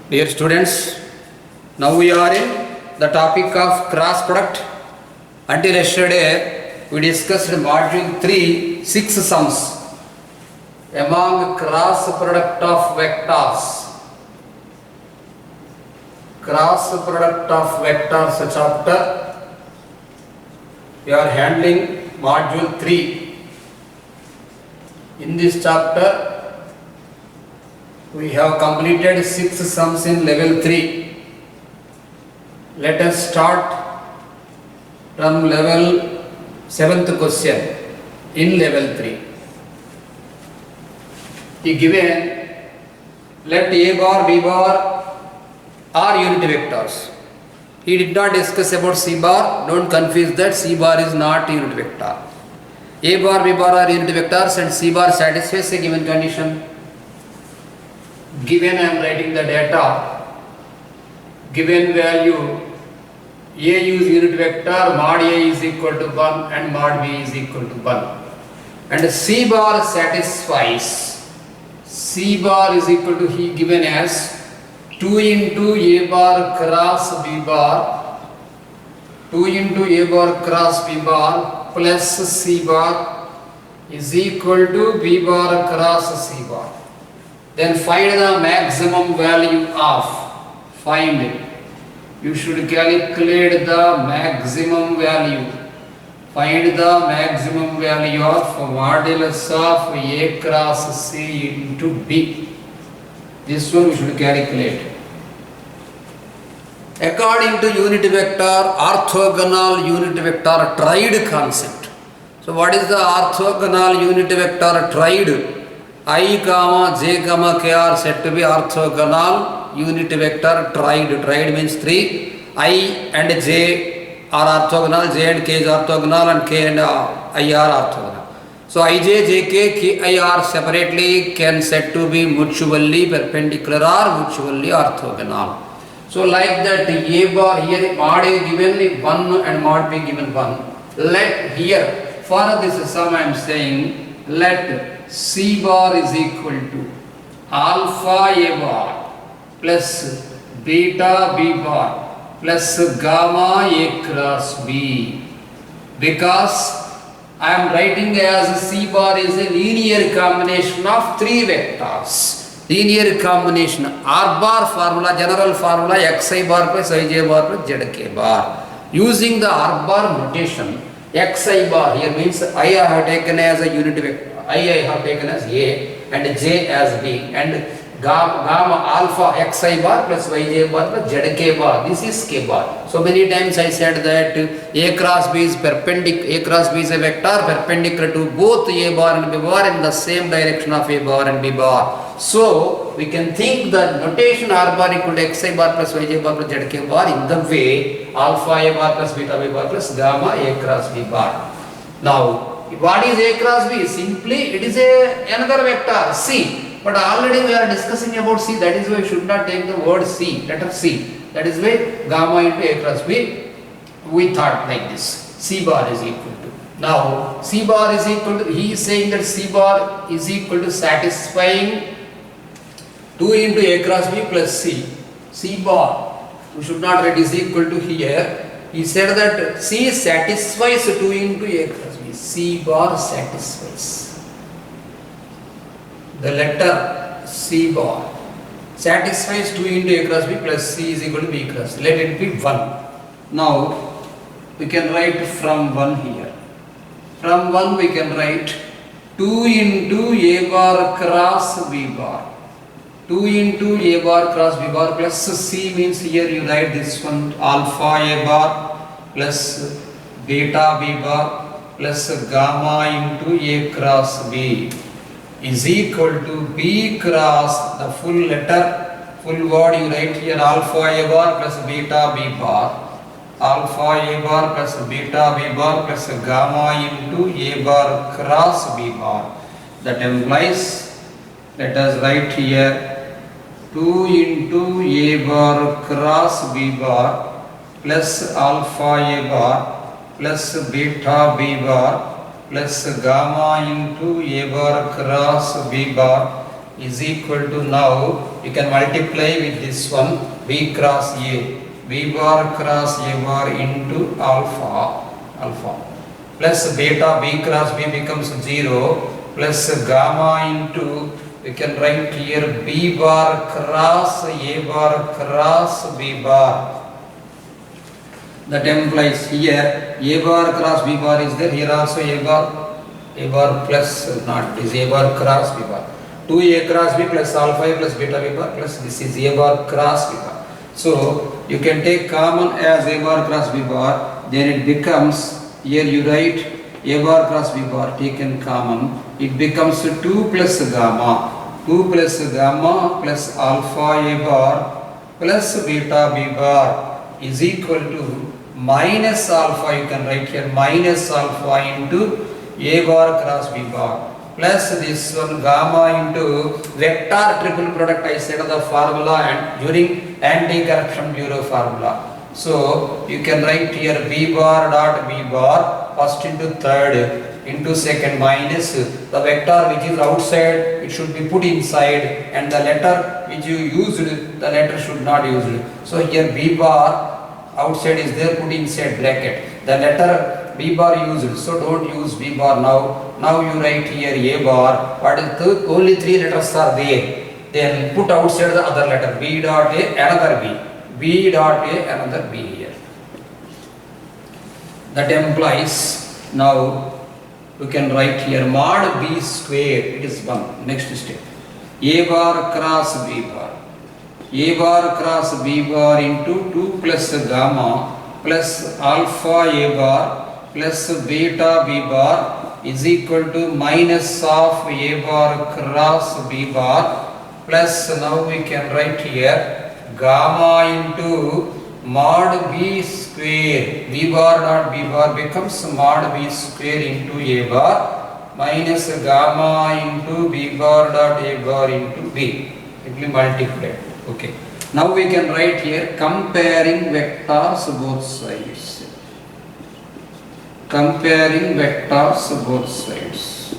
Dear students, now we are in the topic of cross product. Until yesterday, we discussed module 3, 6 sums among cross product of vectors. Cross product of vectors chapter, we are handling module 3. In this chapter, we have completed 6 sums in level 3. Let us start from level 7th question in level 3. He given, let A bar, B bar are unit vectors. He did not discuss about C bar. Don't confuse that. C bar is not unit vector. A bar, B bar are unit vectors and C bar satisfies a given condition. Given, I am writing the data. Given value, A is unit vector, mod A is equal to 1 and mod B is equal to 1. And C bar satisfies. C bar is equal to, he given as 2 into A bar cross B bar, 2 into A bar cross B bar plus C bar is equal to B bar cross C bar. Then find the maximum value of, find, you should calculate the maximum value. Find the maximum value of modulus of A cross C into B. This one we should calculate. According to unit vector, orthogonal unit vector tried concept. So what is the orthogonal unit vector tried? I, j, k are said to be orthogonal unit vector tried. Tried means 3. I and j are orthogonal, j and k is orthogonal, and k and I are orthogonal. So ij, jk, ki are separately can said to be mutually perpendicular or mutually orthogonal. So like that, A bar here, mod A given 1 and mod B given 1. Let here, for this sum I am saying, let C bar is equal to alpha A bar plus beta B bar plus gamma A cross B, because I am writing as C bar is a linear combination of 3 vectors. Linear combination, R bar formula, general formula, xi bar plus ij bar plus zk bar. Using the R bar notation, xi bar here means I have taken as a unit vector. I have taken as A and J as B, and gamma alpha xi bar plus yj bar plus zk bar. This is k bar. So many times I said that A cross B is perpendicular. A cross B is a vector perpendicular to both A bar and B bar in the same direction of A bar and B bar. So we can think the notation R bar equal to xi bar plus yj bar plus zk bar in the way alpha A bar plus beta B bar plus gamma A cross B bar. Now, what is A cross B? Simply it is another vector C, but already we are discussing about C. That is why we should not take the word C, letter C. That is why gamma into A cross B, we thought like this. C bar is equal to. Now C bar is equal to, he is saying that C bar is equal to satisfying 2 into A cross B plus C. C bar, we should not write is equal to here. He said that C satisfies 2 into A cross B. C bar satisfies. The letter C bar satisfies 2 into A cross B plus C is equal to B cross. Let it be 1. Now we can write from 1 here. From 1 we can write 2 into A bar cross B bar. 2 into A bar cross B bar plus C means here you write this one alpha A bar plus beta B bar plus gamma into A cross B is equal to B cross, the full letter, full word you write here alpha A bar plus beta B bar, alpha A bar plus beta B bar plus gamma into A bar cross B bar. That implies, let us write here 2 into A bar cross B bar plus alpha A bar plus beta B bar plus gamma into A bar cross B bar is equal to, now you can multiply with this one, B cross A, B bar cross A bar into alpha plus beta B cross B becomes 0 plus gamma into, we can write here B bar cross A bar cross B bar. That implies here A bar cross B bar is there, here also A bar plus not, is A bar cross B bar. 2A cross B plus alpha A plus beta B bar plus this is A bar cross B bar. So you can take common as A bar cross B bar, then it becomes, here you write A bar cross B bar taken common, it becomes 2 plus gamma, 2 plus gamma plus alpha A bar plus beta B bar is equal to minus alpha, you can write here minus alpha into A bar cross B bar plus this one gamma into vector triple product, I said the formula and during anti-corruption bureau formula. So you can write here B bar dot B bar first into third into second minus the vector which is outside, it should be put inside, and the letter which you used, the letter should not used. So here B bar outside is there, put inside bracket. The letter B bar used, so don't use B bar now. Now you write here A bar, what is the only 3 letters are there. Then put outside the other letter, B dot A, another B, B dot A, another B here. That implies, now we can write here mod B square, it is 1. Next step, A bar cross B bar, A bar cross B bar into 2 plus gamma plus alpha A bar plus beta B bar is equal to minus of A bar cross B bar plus, now we can write here gamma into mod B square, B bar dot B bar becomes mod B square into A bar minus gamma into B bar dot A bar into B. It will multiply. Okay. Now we can write here comparing vectors both sides. Comparing vectors both sides.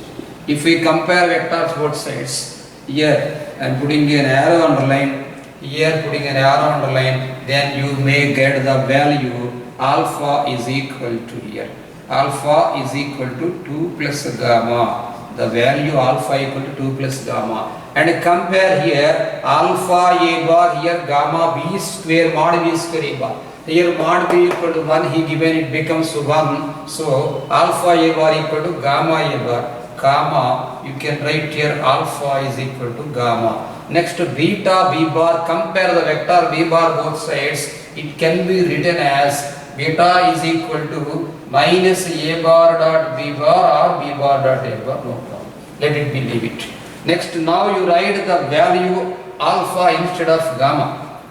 If we compare vectors both sides, here I am putting an arrow underline, here putting an arrow underline, then you may get the value alpha is equal to here. Alpha is equal to 2 plus gamma. The value alpha equal to 2 plus gamma. And compare here alpha A bar, here gamma B square mod B square A bar. Here mod B equal to 1, he given it becomes 1. So alpha A bar equal to gamma A bar. Gamma, you can write here alpha is equal to gamma. Next beta B bar, compare the vector B bar both sides. It can be written as beta is equal to minus A bar dot B bar or B bar dot A bar, no problem. Let it be, leave it. Next, now you write the value alpha instead of gamma.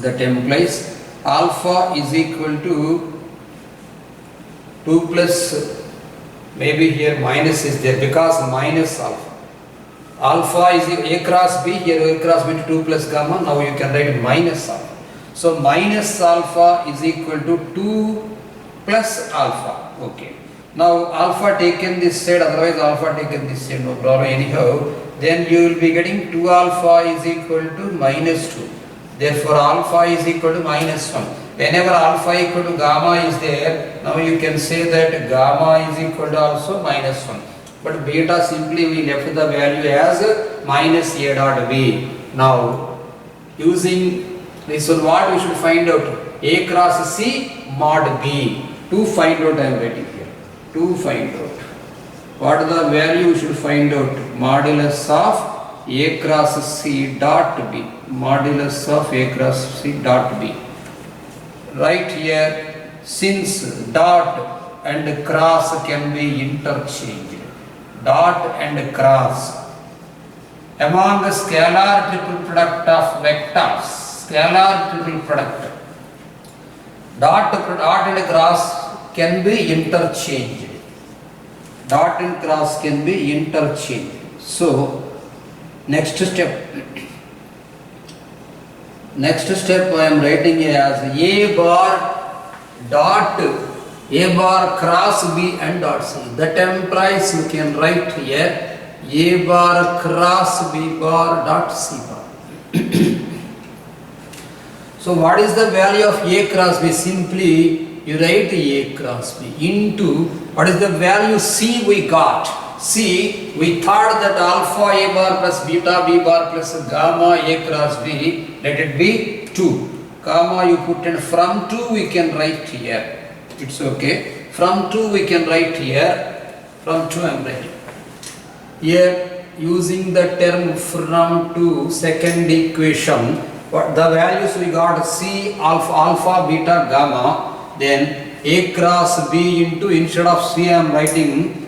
That implies alpha is equal to 2 plus, maybe here minus is there because minus alpha. Alpha is A cross B, here A cross B to 2 plus gamma, now you can write minus alpha. So minus alpha is equal to 2 plus alpha. Okay. Now alpha taken this side, otherwise alpha taken this side, no problem anyhow. Then you will be getting 2 alpha is equal to minus 2. Therefore alpha is equal to minus 1. Whenever alpha equal to gamma is there, now you can say that gamma is equal to also minus 1. But beta simply we left the value as minus A dot B. Now using this one, what we should find out? A cross C mod B. To find out, I am writing here. To find out. What is the value we should find out? Modulus of A cross C dot B. Modulus of A cross C dot B. Right here, since dot and cross can be interchanged. Dot and cross. Among the scalar triple product of vectors, scalar triple product, dot and cross can be interchanged. Dot and cross can be interchanged. So, next step I am writing as A bar dot A bar cross B and dot C. That implies you can write here A bar cross B bar dot C bar. So what is the value of A cross B? Simply you write A cross B into what is the value C we got. C, we thought that alpha A bar plus beta B bar plus gamma A cross B, let it be 2. Gamma you put in from 2 we can write here. It's okay. From 2 we can write here. From 2 I am writing. Here using the term from 2 second equation, what the values we got C alpha beta gamma, then A cross B into, instead of C I am writing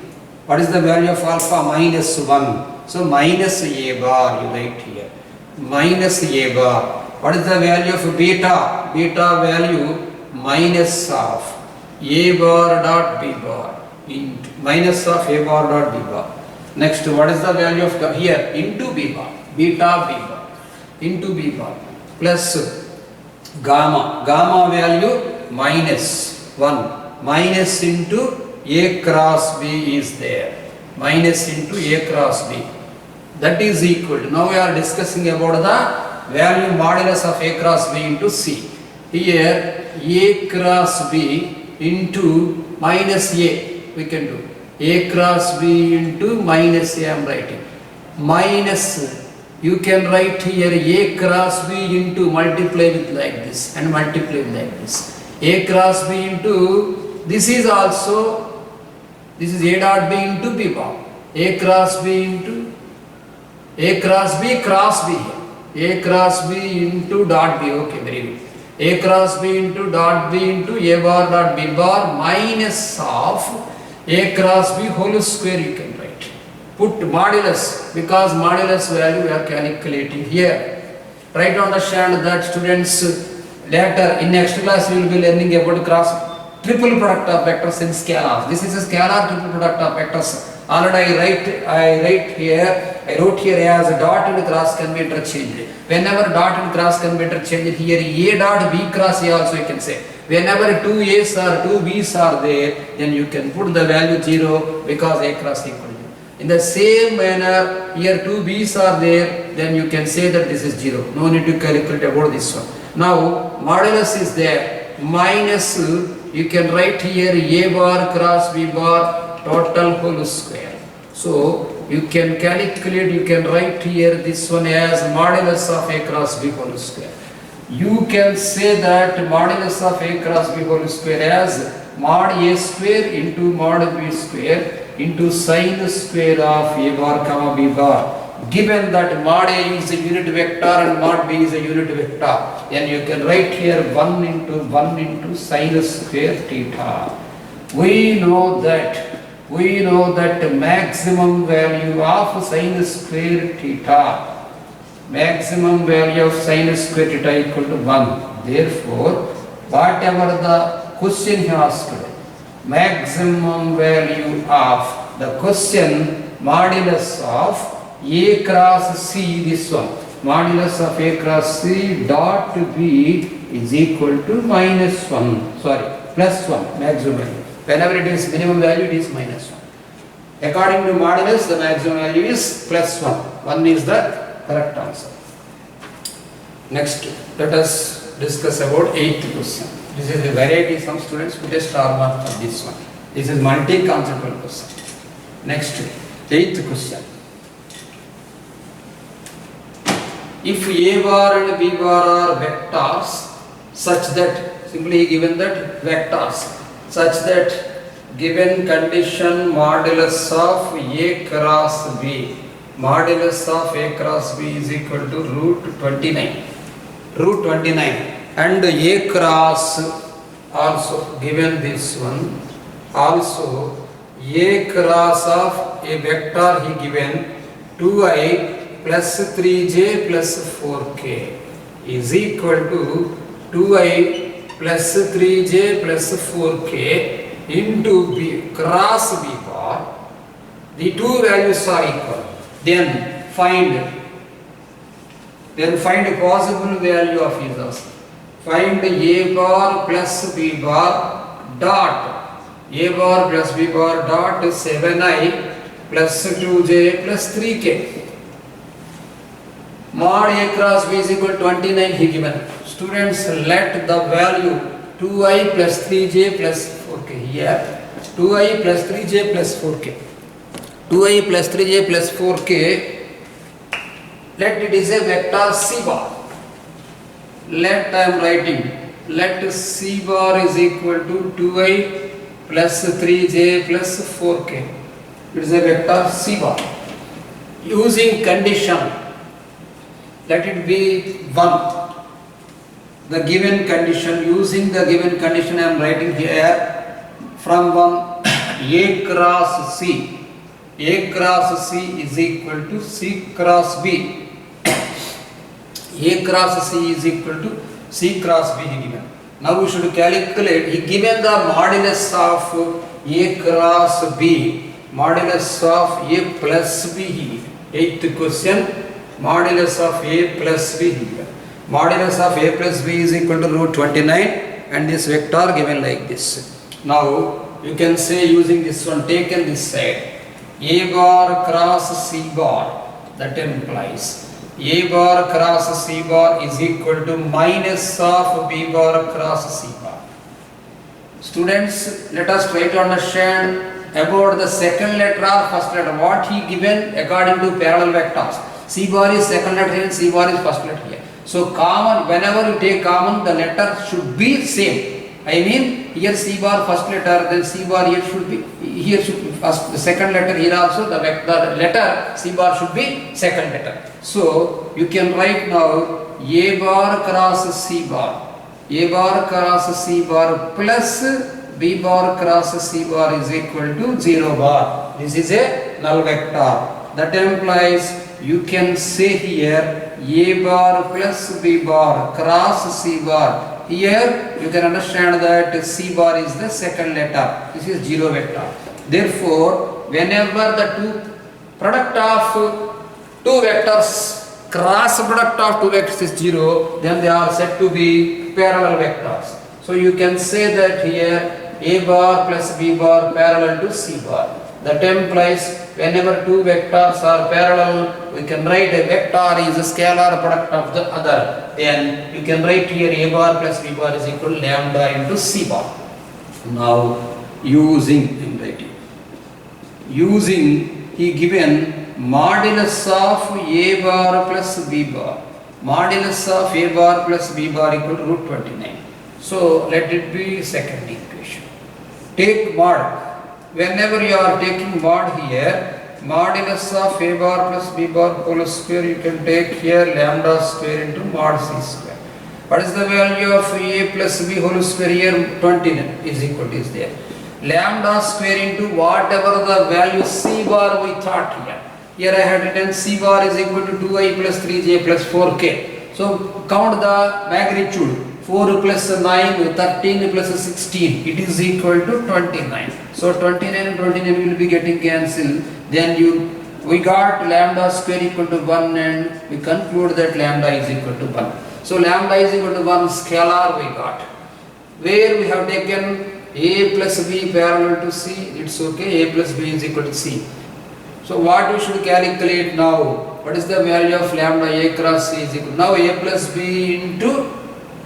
what is the value of alpha, minus 1. So minus A bar you write here. Minus A bar. What is the value of beta? Beta value minus of A bar dot B bar into minus of A bar dot B bar. Next, what is the value of here? Into B bar. Beta B bar into B bar plus gamma. Gamma value minus 1. Minus into A cross B is there. Minus into A cross B. That is equal to, now we are discussing about the value modulus of A cross B into C. Here A cross B into minus A we can do. A cross B into minus A I am writing. Minus, you can write here A cross B into, multiply with like this and multiply with like this. A cross B into, this is also, this is A dot B into B bar. A cross B into, A cross B here. A cross B into dot B, okay, very good. A cross B into dot B into A bar dot B bar minus of A cross B whole square you can write. Put modulus, because modulus value we are calculating here. Try to understand that, students. Later in next class we will be learning about triple product of vectors in scalars. This is a scalar triple product of vectors. Already I wrote here as a dot and cross can be interchanged. Whenever dot and cross can be interchanged, here A dot B cross A also you can say. Whenever two A's or two B's are there, then you can put the value 0 because A cross equal to 0. In the same manner, here two B's are there, then you can say that this is 0. No need to calculate about this one. Now, modulus is there, minus, you can write here A bar cross B bar total whole square. So, you can calculate, you can write here this one as modulus of A cross B whole square. You can say that modulus of A cross B whole square as mod A square into mod B square into sine square of A bar comma B bar. Given that mod A is a unit vector and mod B is a unit vector, then you can write here 1 into sine square theta. We know that maximum value of sine square theta, maximum value of sine square theta equal to 1. Therefore, whatever the question he asked, maximum value of the question modulus of A cross C, this one, modulus of A cross C dot B is equal to plus 1 maximum value. Whenever it is minimum value, it is minus 1. According to modulus, the maximum value is plus 1. 1 is the correct answer. Next, let us discuss about 8th question. This is a variety. Some students put a star mark for this one. This is multi-conceptual question. Next, 8th question. If A bar and B bar are vectors such that, simply given that vectors, such that given condition modulus of A cross B, modulus of A cross B is equal to root 29. Root 29 and A cross also given this one, also A cross of a vector he given 2i plus 3j plus 4k is equal to 2i plus 3j plus 4k into B cross B bar. The two values are equal. Then find a possible value of his answer. Find A bar plus B bar dot A bar plus B bar dot 7i plus 2j plus 3k. Mod A cross B is equal to 29 he given. Students, let the value 2i plus 3j plus 4k here. 2i plus 3j plus 4k. 2i plus 3j plus 4k. Let it is a vector C bar. Let I am writing. Let C bar is equal to 2i plus 3j plus 4k. It is a vector C bar. Using condition, let it be 1. The given condition, using the given condition I am writing here from 1 A cross C. A cross C is equal to C cross B. A cross C is equal to C cross B given. Now we should calculate, he given the modulus of A cross B, modulus of A plus B. 8th question, modulus of A plus B given. Modulus of A plus B is equal to root 29 and this vector given like this. Now you can say using this one, taken this side, A bar cross C bar, that implies A bar cross C bar is equal to minus of B bar cross C bar. Students, let us try to understand about the second letter or first letter. What he given according to parallel vectors. C bar is second letter here and C bar is first letter here. So common, whenever you take common, the letter should be same. I mean, here C bar first letter, then C bar here should be, here should be first, the second letter here also, the letter C bar should be second letter. So you can write now A bar cross C bar. A bar cross C bar plus B bar cross C bar is equal to 0 bar. This is a null vector. That implies you can say here A bar plus B bar cross C bar. Here you can understand that C bar is the second letter. This is 0 vector. Therefore, whenever the product of two vectors, cross product of two vectors is 0, then they are said to be parallel vectors. So you can say that here A bar plus B bar parallel to C bar. That implies whenever two vectors are parallel, we can write a vector is a scalar product of the other. Then you can write here A bar plus B bar is equal to lambda into C bar. Now using he given modulus of A bar plus B bar. Modulus of A bar plus B bar equal to root 29. So let it be second equation. Take mod. Whenever you are taking mod here, modulus of A bar plus B bar whole square, you can take here lambda square into mod C square. What is the value of A plus B whole square here? 29 is equal to is there. Lambda square into whatever the value C bar we thought here. Here I had written C bar is equal to 2i plus 3j plus 4k. So count the magnitude. 4 plus 9, 13 plus 16, it is equal to 29. So 29 and 29 will be getting cancelled. Then we got lambda square equal to 1 and we conclude that lambda is equal to 1. So lambda is equal to 1 scalar we got. Where we have taken A plus B parallel to C, it's okay, A plus B is equal to C. So what we should calculate now? What is the value of lambda A cross C is equal to? Now A plus B into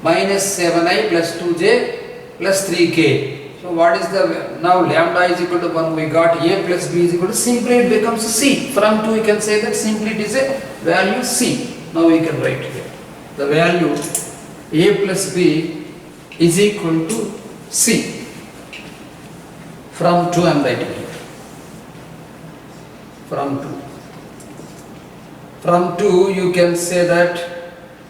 minus 7i plus 2j plus 3k. So what is the, now lambda is equal to 1, we got A plus B is equal to, simply it becomes C. From 2 we can say that simply it is a value C. Now we can write here. The value A plus B is equal to C. From 2 I am writing here. From 2. From 2 you can say that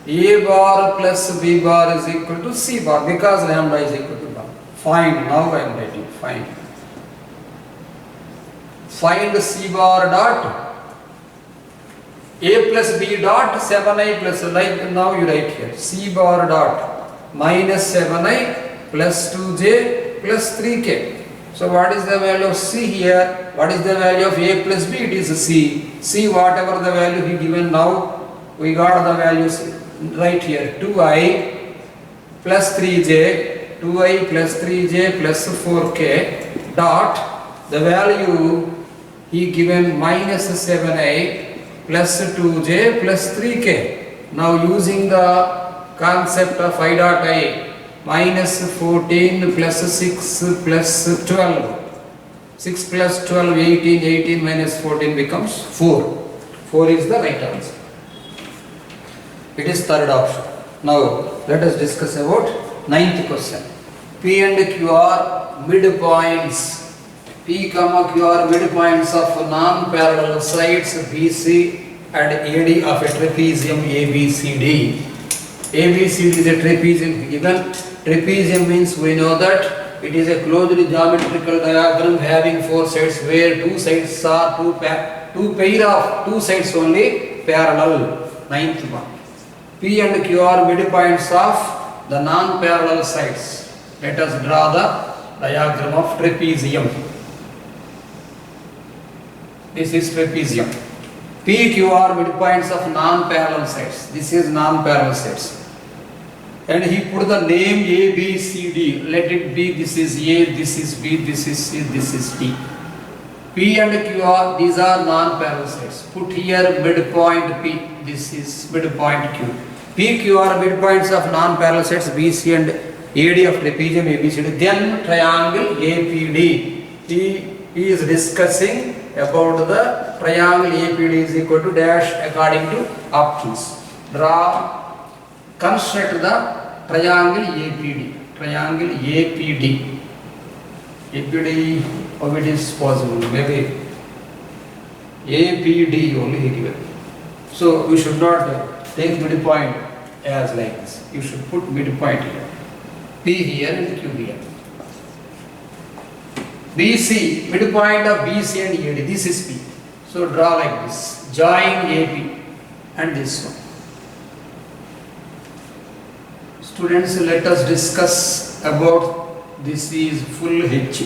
A bar plus B bar is equal to C bar because lambda is equal to 1. Find, now I am writing, find. Find C bar dot A plus B dot 7i plus, like now you write here, C bar dot minus 7i plus 2j plus 3k. So what is the value of C here? What is the value of A plus B? It is C. C whatever the value he given now, we got the values right here. 2i plus 3j, 2i plus 3j plus 4k dot, the value he given minus 7a plus 2j plus 3k. Now using the concept of I dot I, minus 14 plus 6 plus 12. 6 plus 12, 18, 18 minus 14 becomes 4. 4 is the right answer. It is third option. Now let us discuss about ninth question. P and Q are midpoints. P, Q are midpoints of non-parallel sides BC and AD of a trapezium ABCD. ABCD is a trapezium given. Trapezium means we know that it is a closed geometrical diagram having four sides where two sides are two pair of two sides only parallel. Ninth one. P and Q are midpoints of the non-parallel sides. Let us draw the diagram of trapezium. This is trapezium. P, Q are midpoints of non-parallel sides. This is non-parallel sides. And he put the name A, B, C, D. Let it be, this is A, this is B, this is C, this is D. P and Q are, these are non-parallel sides. Put here midpoint P, this is midpoint Q. P, Q are midpoints of non-parallel sides B, C and AD of trapezium ABCD. Then triangle APD. He is discussing about the triangle APD is equal to dash according to options. Construct the triangle APD. Triangle APD. APD, how it is possible? Maybe APD only given. So we should not take midpoint as like this. You should put midpoint here. P here and Q here. BC, midpoint of BC and AD. This is P. So draw like this. Join AP and this one. Students, let us discuss about this is full H.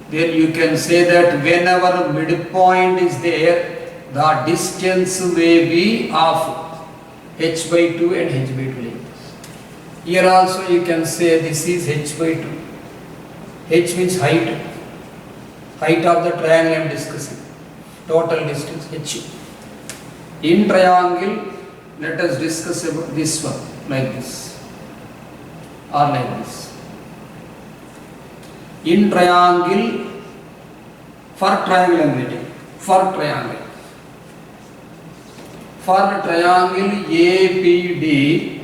Then you can say that whenever midpoint is there, the distance may be of h by 2 and h by 2 like this. Here also you can say this is h by 2. H means height. Height of the triangle I am discussing. Total distance h. In triangle, let us discuss about this one like this or like this. In triangle, for triangle I am writing. For triangle. For triangle APD,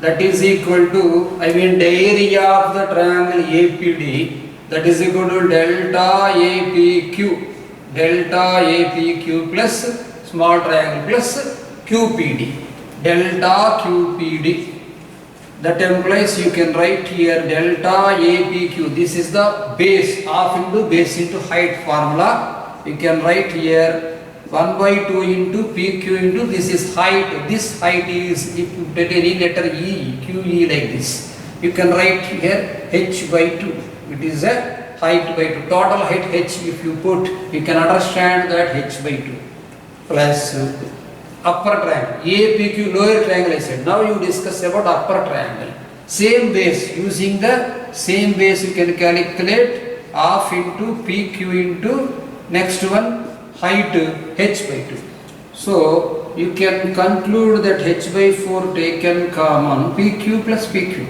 that is equal to, the area of the triangle APD, that is equal to delta APQ. Delta APQ plus small triangle plus QPD. Delta QPD. That implies you can write here delta APQ. This is the base, half into base into height formula. You can write here 1 by 2 into PQ into this is height. This height is, if you take any letter E, QE like this, you can write here H by 2. It is a height by 2. Total height H if you put, you can understand that H by 2 plus upper triangle. APQ lower triangle I said. Now you discuss about upper triangle. Same base, using the same base you can calculate half into PQ into next one height h by 2. So you can conclude that h by 4 taken common PQ plus PQ.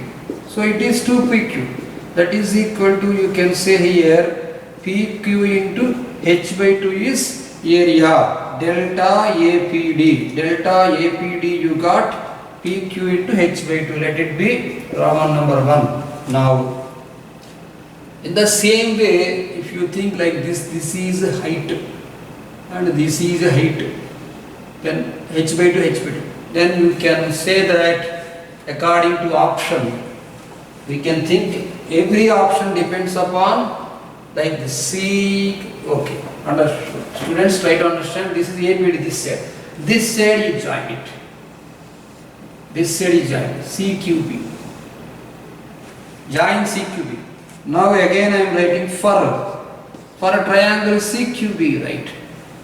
So it is 2 PQ. That is equal to, you can say here PQ into h by 2 is area. Delta APD. Delta APD you got PQ into h by 2. Let it be Roman number 1. Now in the same way, if you think like this, this is height and this is a height, then h by 2, h by 2. Then you can say that according to option, we can think every option depends upon like the C. Okay, understood. Students try to understand, this is APD, this side. This side you join it. This side you join CQB. Join CQB. Now again I am writing for a triangle CQB, right?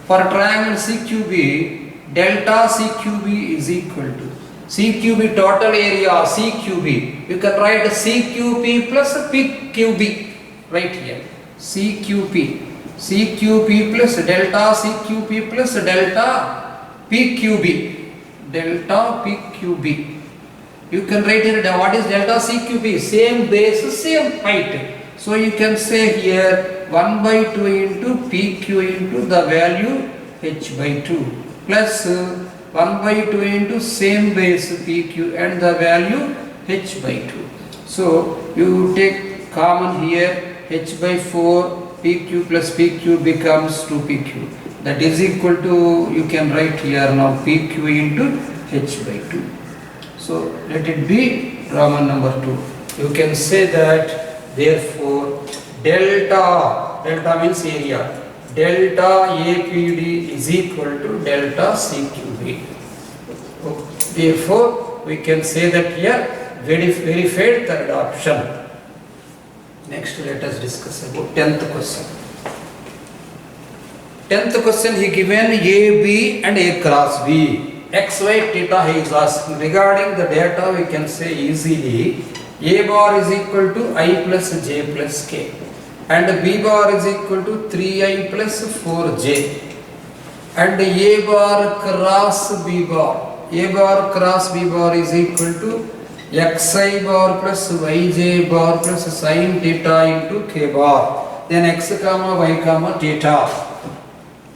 For triangle CQB, delta CQB is equal to CQB total area CQB. You can write CQB plus PQB right here. CQP. CQP plus delta CQP plus delta PQB. Delta PQB. You can write here what is delta CQB? Same base, same height. So you can say here 1 by 2 into PQ into the value h by 2 plus 1 by 2 into same base PQ and the value h by 2. So you take common here h by 4 PQ plus PQ becomes 2PQ. That is equal to, you can write here now PQ into h by 2. So let it be Roman number 2. You can say that therefore delta means area, delta APD is equal to delta CQB. Therefore we can say that here verified third option. Next let us discuss about 10th question. 10th question he given A, B and A cross B. X, Y, theta he is asking. Regarding the data we can say easily A bar is equal to I plus J plus K and B bar is equal to 3I plus 4J and A bar cross B bar. A bar cross B bar is equal to xi bar plus yj bar plus sin theta into k bar. Then x comma y comma theta.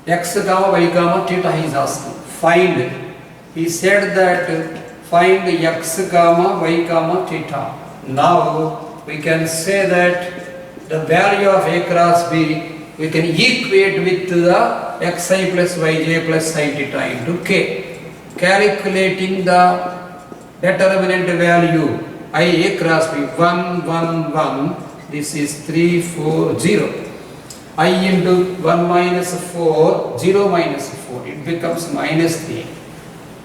X comma y comma theta he is asking. Find. He said that find x comma y comma theta. Now we can say that the value of A cross B we can equate with the xi plus yj plus sin theta into k. Calculating the determinant value I A cross B 1 1 1, this is 3 4 0. I into 1 minus 4, 0 minus 4, it becomes minus 3.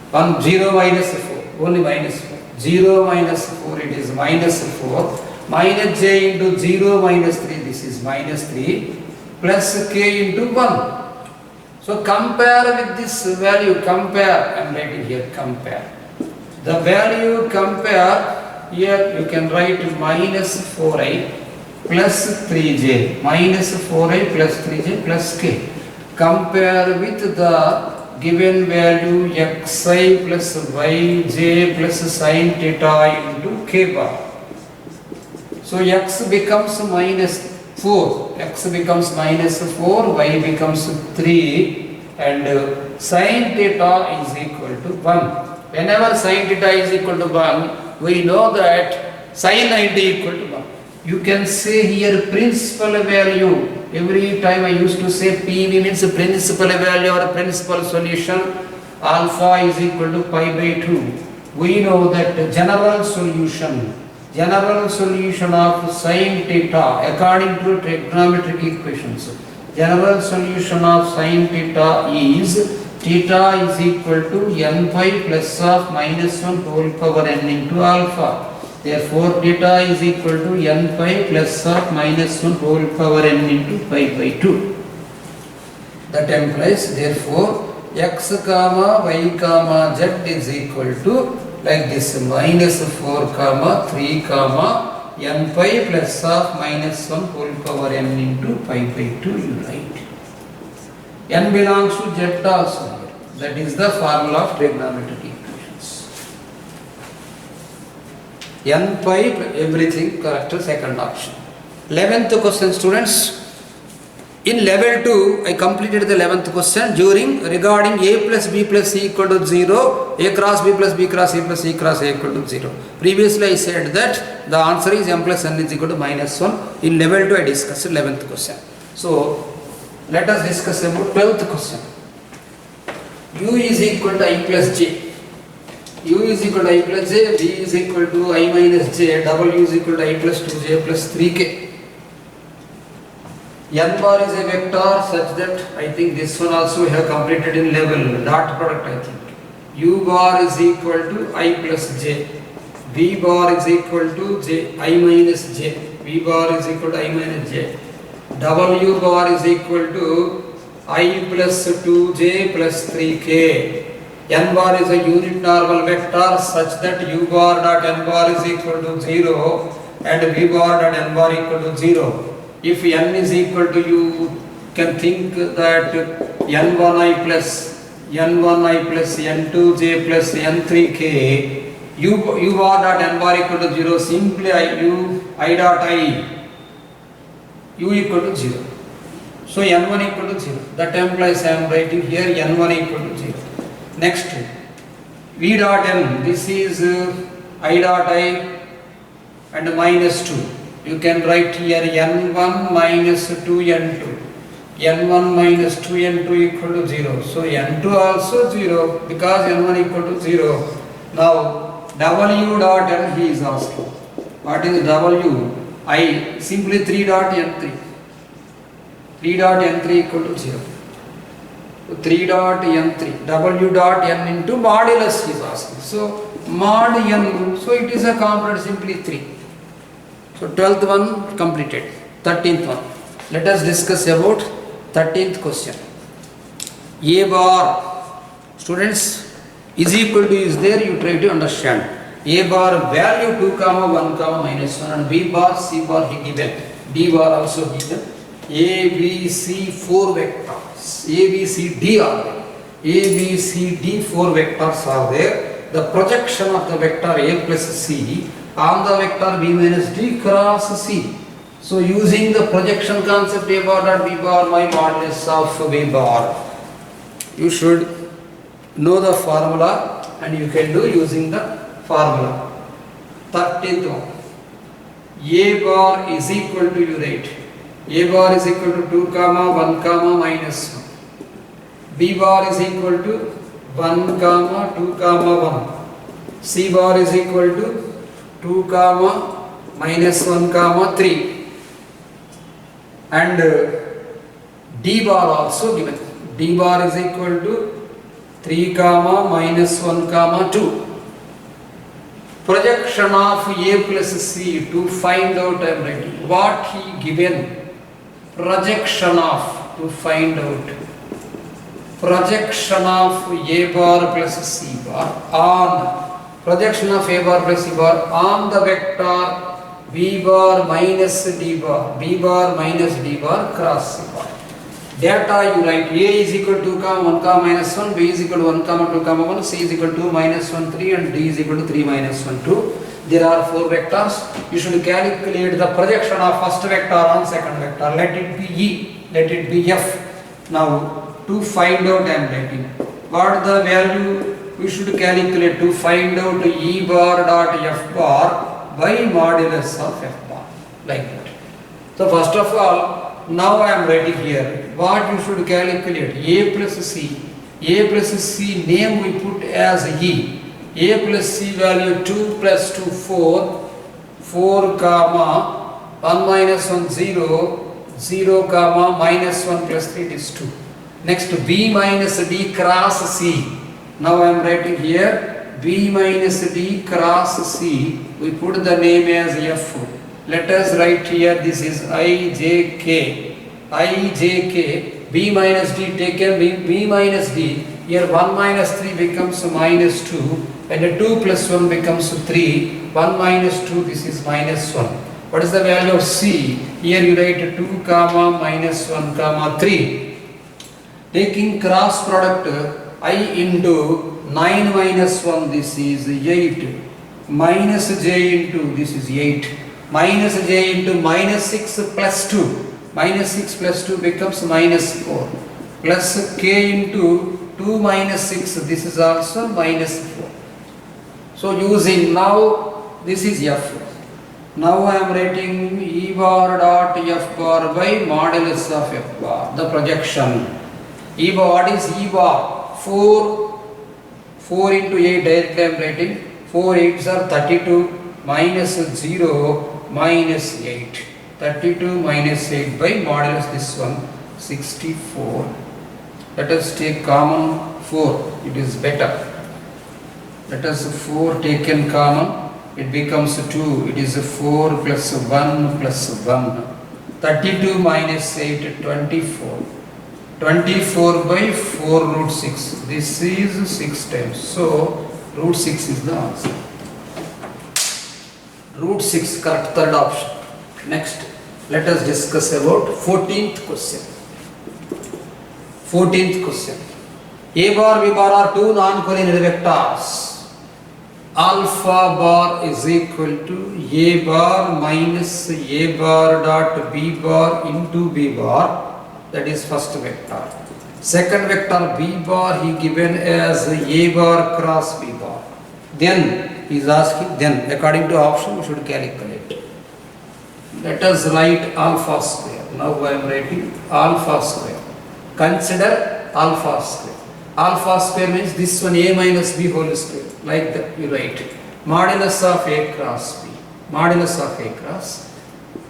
1 0 minus 4, only minus 4. 0 minus 4, it is minus 4. Minus j into 0 minus 3, this is minus 3 plus k into 1. So compare with this value, compare, I am writing here compare. The value compare, here you can write minus 4i plus 3j, minus 4i plus 3j plus k. Compare with the given value xi plus yj plus sin theta into k bar. So x becomes minus 4, x becomes minus 4, y becomes 3 and sin theta is equal to 1. Whenever sin theta is equal to 1, we know that sin 90 equal to 1. You can say here principal value. Every time I used to say PV means principal value or principal solution. Alpha is equal to pi by 2. We know that general solution of sin theta according to trigonometric equations. General solution of sin theta is theta is equal to n pi plus of minus 1 whole power n into alpha. Therefore, theta is equal to n pi plus of minus 1 whole power n into pi by 2. That implies, therefore, x comma y comma z is equal to like this minus 4 comma 3 comma n pi plus of minus 1 whole power n into pi by 2 you write. N belongs to z also. That is the formula of trigonometric equations. N pi everything correct, second option. 11th question students. In level 2 I completed the 11th question during regarding a plus b plus c equal to 0, a cross b plus b cross a plus c cross a equal to 0. Previously I said that the answer is m plus n is equal to minus 1. In level 2 I discussed 11th question. So let us discuss about 12th question. U is equal to I plus j. U is equal to I plus j, V is equal to I minus j, W is equal to I plus 2j plus 3k. N bar is a vector such that I think this one also we have completed in level, dot product I think. U bar is equal to I plus j. V bar is equal to j, I minus j. V bar is equal to I minus j. W bar is equal to I plus 2j plus 3k. N bar is a unit normal vector such that U bar dot N bar is equal to 0 and V bar dot N bar equal to 0. If n is equal to, you can think that n1i plus n2j plus n3k, u bar dot n bar equal to 0, simply I dot i, u equal to 0. So n1 equal to 0. That implies I am writing here n1 equal to 0. Next, v dot n, this is I dot i and minus 2. You can write here n1 minus 2n2. n1 minus 2n2 equal to 0. So n2 also 0 because n1 equal to 0. Now w dot n he is asking. What is w? I, simply 3 dot n3. 3 dot n3 equal to 0. 3 dot n3, w dot n into modulus he is asking. So mod n, so it is a component simply 3. So 12th one completed. 13th one. Let us discuss about 13th question. A bar, students, is equal to is there, you try to understand. A bar value 2 comma 1 comma minus 1 and B bar, C bar he given. D bar also given. A, B, C 4 vectors. A, B, C, D are there. A, B, C, D 4 vectors are there. The projection of the vector A plus C on the vector B minus D cross C. So using the projection concept A bar dot B bar, my modulus of B bar. You should know the formula and you can do using the formula. 13th one. A bar is equal to, you write. A bar is equal to 2 comma 1 comma minus 1. B bar is equal to 1 comma 2 comma 1. C bar is equal to 2 comma minus 1 comma 3. And D bar also given. D bar is equal to 3 comma minus 1 comma 2. Projection of A plus C to find out, I am writing what he given. Projection of, to find out. Projection of A bar plus C bar on, projection of A bar plus C bar on the vector B bar minus D bar, B bar minus D bar cross C bar. Data you write. A is equal to 2 comma 1 comma minus 1, B is equal to 1 comma 2 comma 1, C is equal to 2 minus 1 3 and D is equal to 3 minus 1 2. There are 4 vectors. You should calculate the projection of first vector on second vector. Let it be E, let it be F. Now to find out I am writing. What the value we should calculate to find out E bar dot F bar by modulus of F bar. Like that. So first of all, now I am writing here what you should calculate. A plus C. A plus C name we put as E. A plus C value 2 plus 2 4. 4 comma 1 minus 1 0. 0 comma minus 1 plus 3 is 2. Next B minus D cross C. Now I am writing here B minus D cross C. We put the name as F. Let us write here, this is IJK. IJK, B minus D taken B minus D. Here 1 minus 3 becomes minus 2 and 2 plus 1 becomes 3. 1 minus 2, this is minus 1. What is the value of C? Here you write 2 comma minus 1 comma 3. Taking cross product, I into 9 minus 1, this is 8. Minus J into, this is 8. Minus J into minus 6 plus 2. Minus 6 plus 2 becomes minus 4. Plus K into 2 minus 6, this is also minus 4. So using now, this is F. Now I am writing E bar dot F bar by modulus of F bar, the projection. E bar, what is E bar? 4 into 8 directly I am writing. 4 8s are 32 minus 0 minus 8. 32 minus 8 by modulus this one, 64. Let us take common 4, it is better. Let us 4 taken common, it becomes 2, it is 4 plus 1 plus 1. 32 minus 8, 24. 24 by 4 root 6, this is 6 times, so root 6 is the answer. Root 6, correct, third option. Next, Let us discuss about 14th question. 14th question. A bar, B bar are two non-collinear vectors. Alpha bar is equal to A bar minus A bar dot B bar into B bar. That is first vector. Second vector B bar he given as A bar cross B bar. Then he is asking, then according to option we should calculate. Let us write alpha square. Now I am writing alpha square. Consider alpha square. Alpha square means this one A minus B whole square. Like that you write. Modulus of A cross B. Modulus of A cross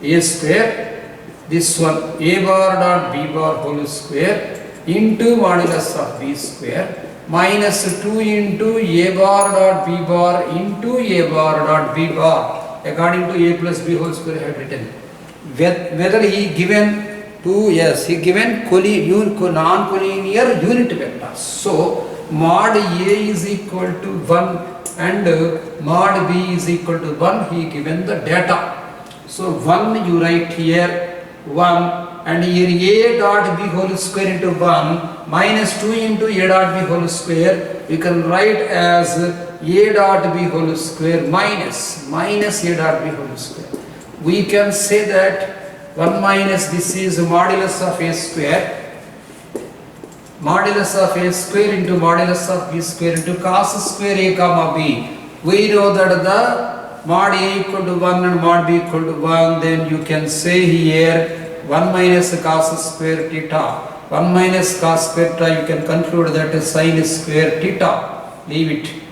A square. This one A bar dot B bar whole square into modulus of B square minus 2 into A bar dot B bar into A bar dot B bar. According to A plus B whole square I have written. Whether he given two, yes, he given non-collinear unit vectors. So mod A is equal to 1 and mod B is equal to 1. He given the data. So 1 you write here 1 and here A dot B whole square into 1 minus 2 into A dot B whole square. You can write as A dot B whole square minus A dot B whole square. We can say that 1 minus this is modulus of A square, modulus of A square into modulus of B square into cos square A comma B. We know that the mod A equal to 1 and mod B equal to 1, then you can say here 1 minus cos square theta. 1 minus cos square theta, you can conclude that is sin square theta. Leave it.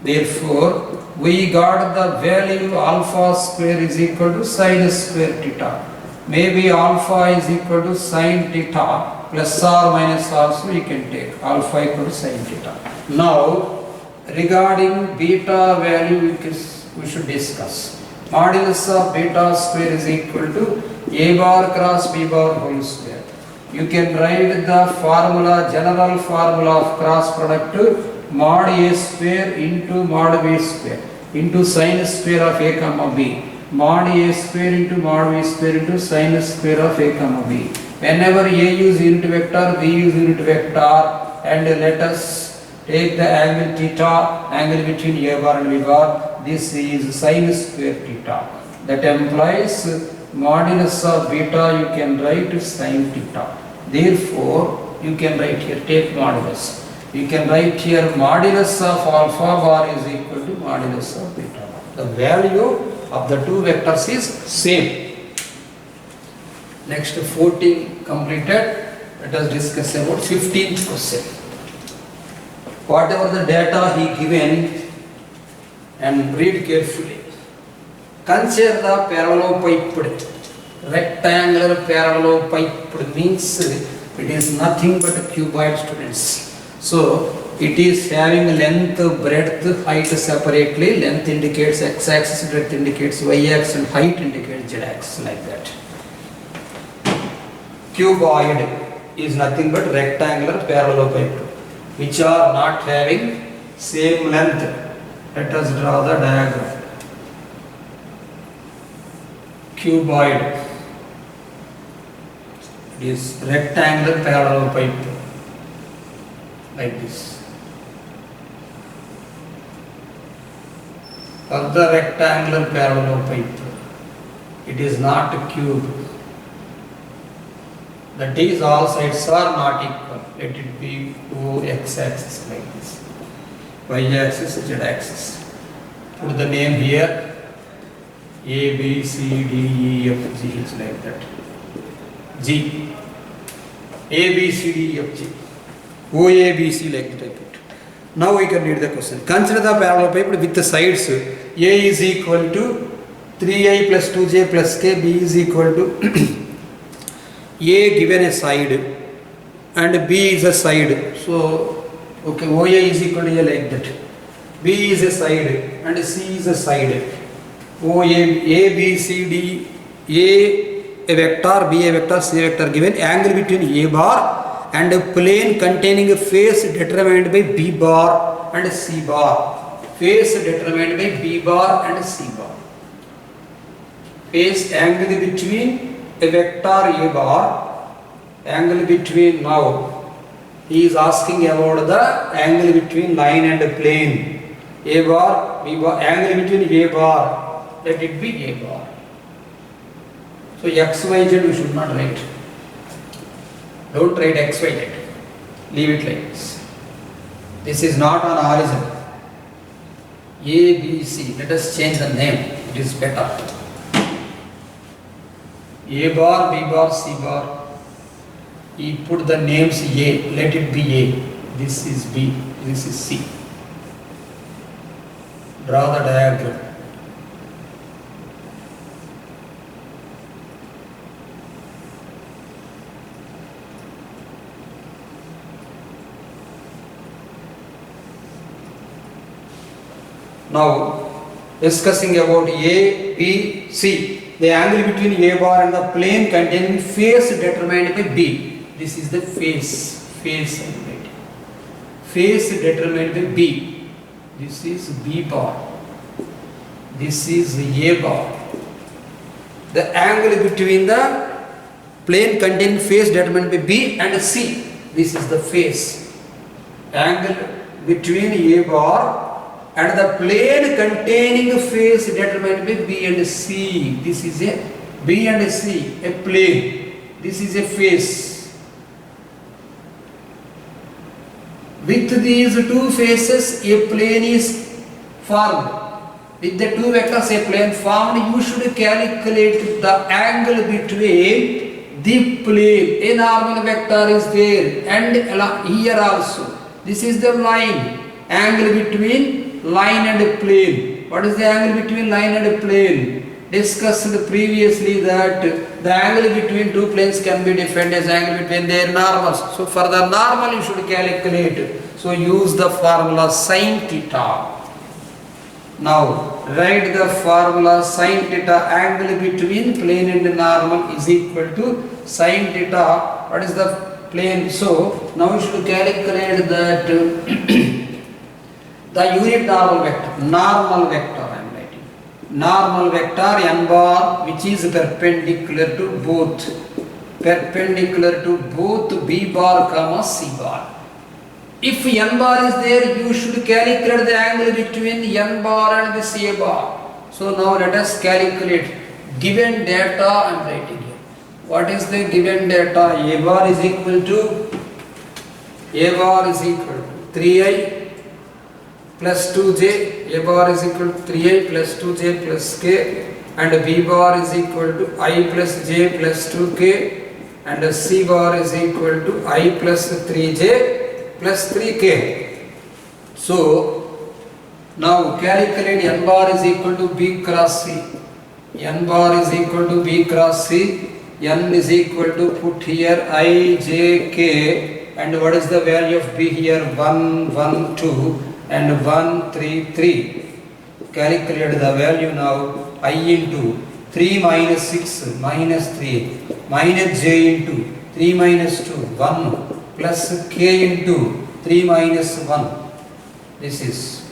Therefore, we got the value alpha square is equal to sin square theta. Maybe alpha is equal to sin theta plus or minus also you can take alpha equal to sin theta. Now regarding beta value we should discuss. Modulus of beta square is equal to A bar cross B bar whole square. You can write the formula, general formula of cross product mod A square into mod B square into sin square of A comma B. Mod A square into mod B square into sin square of A comma B. Whenever A use unit vector, B use unit vector, and let us take the angle theta, angle between A bar and B bar. This is sin square theta. That implies modulus of beta you can write sin theta. Therefore, you can write here, take modulus. You can write here modulus of alpha bar is equal to modulus of beta bar. The value of the two vectors is same. Next 14 completed. Let us discuss about 15th question. Whatever the data he given and read carefully. Consider the parallelepiped. Rectangular parallelepiped means it is nothing but a cuboid, students. So it is having length, breadth, height separately. Length indicates x-axis, breadth indicates y-axis, and height indicates z-axis, like that. Cuboid is nothing but rectangular parallelepiped, which are not having same length. Let us draw the diagram. Cuboid. It is rectangular parallelepiped, like this. Of the rectangular parallelepiped, it is not a cube. That is, all sides are not equal. Let it be O x-axis like this, y-axis, z-axis. Put the name here. A, B, C, D, E, F, G is like that. G. A, B, C, D, E, F, G. O, A, B, C like that I put. Now we can read the question. Consider the parallelepiped with the sides. A is equal to 3i plus 2j plus k. B is equal to A given a side and B is a side. So, okay, OA is equal to A like that. B is a side and C is a side. OA, A, B, C, D, A vector, B a vector, C a vector given. Angle between A bar and a plane containing a face determined by B bar and C bar. Face determined by B bar and C bar. Face angle between a vector A bar, angle between, now he is asking about the angle between line and plane. A bar, B bar, angle between A bar, let it be A bar. So x, y, z you should not write. Don't write x, y, z. Leave it like this. This is not an horizon. A, B, C. Let us change the name. It is better. A bar, B bar, C bar. He put the names A. Let it be A. This is B. This is C. Draw the diagram. Now, discussing about A, B, C. The angle between A bar and the plane containing face determined by B. This is the face. Face angle. Face determined by B. This is B bar. This is A bar. The angle between the plane containing face determined by B and C. This is the face. Angle between A bar and the plane containing face determined by B and C. This is a B and C, a plane. This is a face. With these two faces, a plane is formed. With the two vectors, a plane formed, you should calculate the angle between the plane. A normal vector is there, and here also. This is the line. Angle between line and plane. What is the angle between line and plane? Discussed previously that the angle between two planes can be defined as angle between their normals. So for the normal you should calculate. So use the formula sin theta. Now write the formula sin theta, angle between plane and normal is equal to sin theta. What is the plane? So now you should calculate that the unit normal vector I am writing. Normal vector n bar, which is perpendicular to both B bar comma C bar. If n bar is there, you should calculate the angle between n bar and the C bar. So now let us calculate. Given data I am writing here. What is the given data? A bar is equal to 3i plus 2j, A bar is equal to 3i plus 2j plus k, and B bar is equal to I plus j plus 2k, and C bar is equal to I plus 3j plus 3k. So now calculate n bar is equal to B cross C. N bar is equal to B cross C. N is equal to, put here I, j, k, and what is the value of B here? 1, 1, 2 and 1, 3, 3. Calculate the value now. I into 3 minus 6 minus 3 minus j into 3 minus 2 1 plus k into 3 minus 1. This is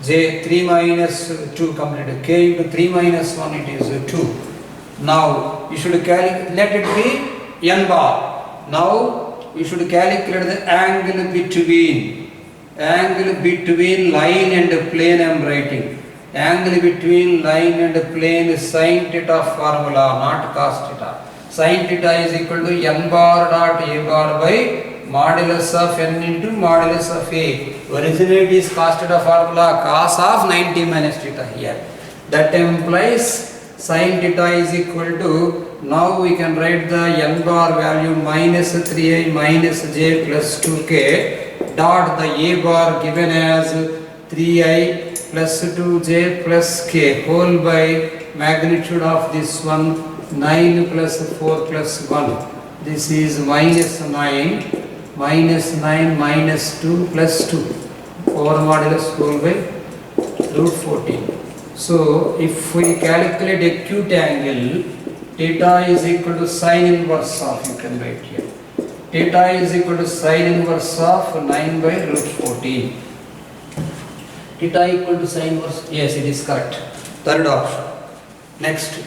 j 3 minus 2 completed. K into 3 minus 1, it is 2. Now you should calculate, let it be n bar. Now you should calculate the angle between line and plane. I am writing angle between line and plane is sin theta formula, not cos theta. Sin theta is equal to n bar dot a bar by modulus of n into modulus of a. Originally it is cos theta formula, cos of 90 minus theta here. That implies sin theta is equal to, now we can write the n bar value minus 3i minus j plus 2k dot the a bar given as 3i plus 2j plus k whole by magnitude of this one 9 plus 4 plus 1. This is minus 9 minus 2 plus 2 over modulus whole by root 14. So if we calculate acute angle, theta is equal to sin inverse of, you can write here, theta is equal to sin inverse of 9 by root 14. Theta equal to sin inverse, yes, it is correct. Third option. Next,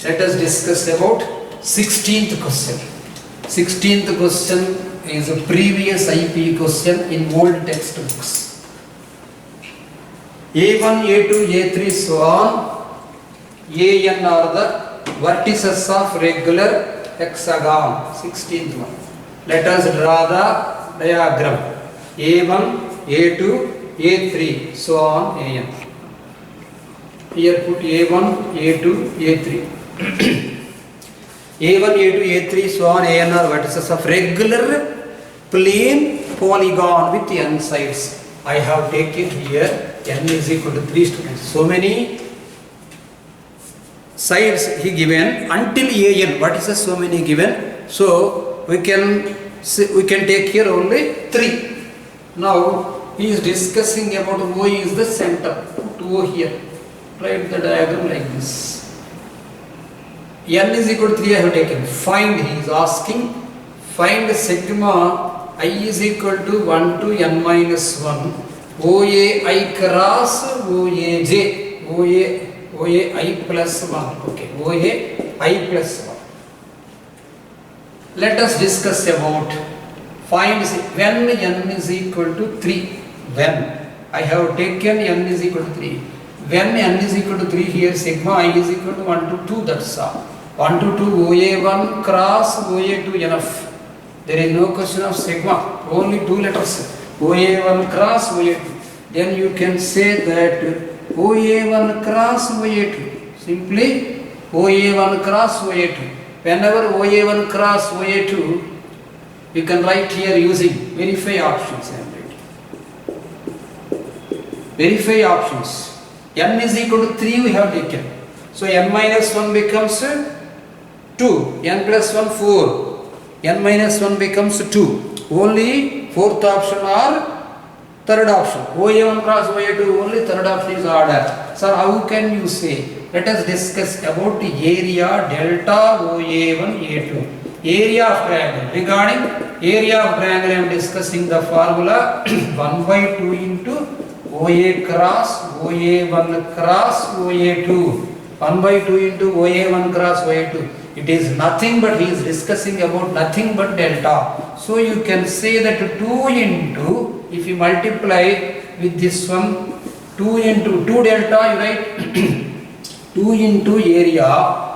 let us discuss about 16th question. 16th question is a previous IP question in old textbooks. A1, A2, A3, so on. AN are the vertices of regular hexagon. 16th one. Let us draw the diagram. A1, A2, A3, so on AN. Here put A1, A2, A3. A1, A2, A3, so on AN are vertices of regular plane polygon with n sides. I have taken here n is equal to 3 students. So many sides he given until AN. What is the so many given? So we can take here only 3. Now he is discussing about O is the center. Put O here. Write the diagram like this. N is equal to 3 I have taken. Find, he is asking, find sigma I is equal to 1 to n minus 1 OA I cross OA J OA I plus 1. Okay, OA I plus 1. Let us discuss about find when n is equal to 3. When I have taken n is equal to 3. When n is equal to 3, here sigma I is equal to 1 to 2, that's all. 1 to 2 OA1 cross OA2 enough. There is no question of sigma, only 2 letters. OA1 cross OA2. Then you can say that OA1 cross OA2. Simply OA1 cross OA2. Whenever OA1 cross OA2, you can write here using verify options. Verify options. N is equal to 3 we have taken. So n minus 1 becomes 2. N plus 1 4. N minus 1 becomes 2. Only fourth option or third option. OA1 cross OA2 only third option is order. So how can you say? Let us discuss about the area delta OA1 A2. Area of triangle. Regarding area of triangle I am discussing the formula 1 by 2 into OA cross OA1 cross OA2. 1 by 2 into OA1 cross OA2. It is nothing but he is discussing about nothing but delta. So you can say that 2 into, if you multiply with this one, 2 into 2 delta, you write 2 into area.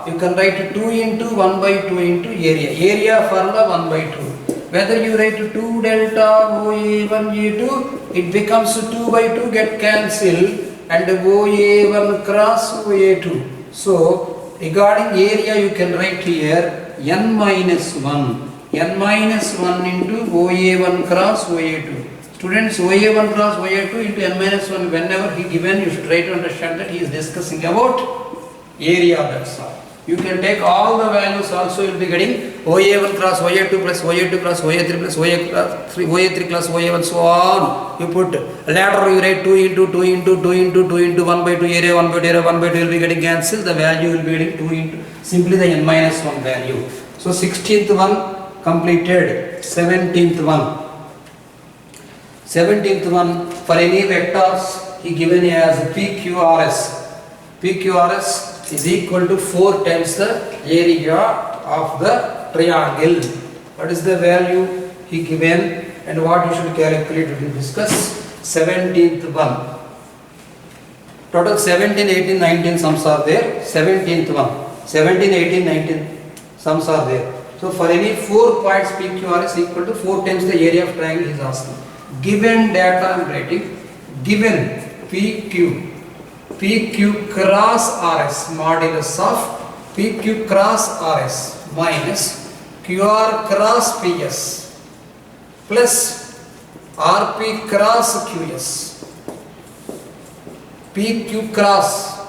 You can write 2 into 1 by 2 into area. Area formula 1 by 2. Whether you write 2 delta OA1 A2, it becomes 2 by 2 get cancelled and OA1 cross OA2. So regarding area you can write here n minus 1. N minus 1 into OA1 cross OA2. Students, OA1 cross OA2 into n minus 1, whenever he given, you should try to understand that he is discussing about area, that's all. You can take all the values also, you will be getting OA1 cross OA2 plus OA2 cross OA3 plus OA3 plus OA1, so on. You put later you write 2 into 2 into 2 into 2 into 1 by 2 area 1 by 2 area 1 by 2 will be getting cancelled. The value will be getting 2 into simply the n minus 1 value. So 16th one completed. 17th one. 17th one, for any vectors he given as PQRS. PQRS is equal to 4 times the area of the triangle. What is the value he given and what you should calculate to discuss? 17th one. Total 17, 18, 19 sums are there. 17th one. 17, 18, 19 sums are there. So for any 4 points PQRS equal to 4 times the area of triangle he is asking. Given data I am writing, given PQ cross RS modulus of PQ cross RS minus QR cross PS plus RP cross QS. PQ cross,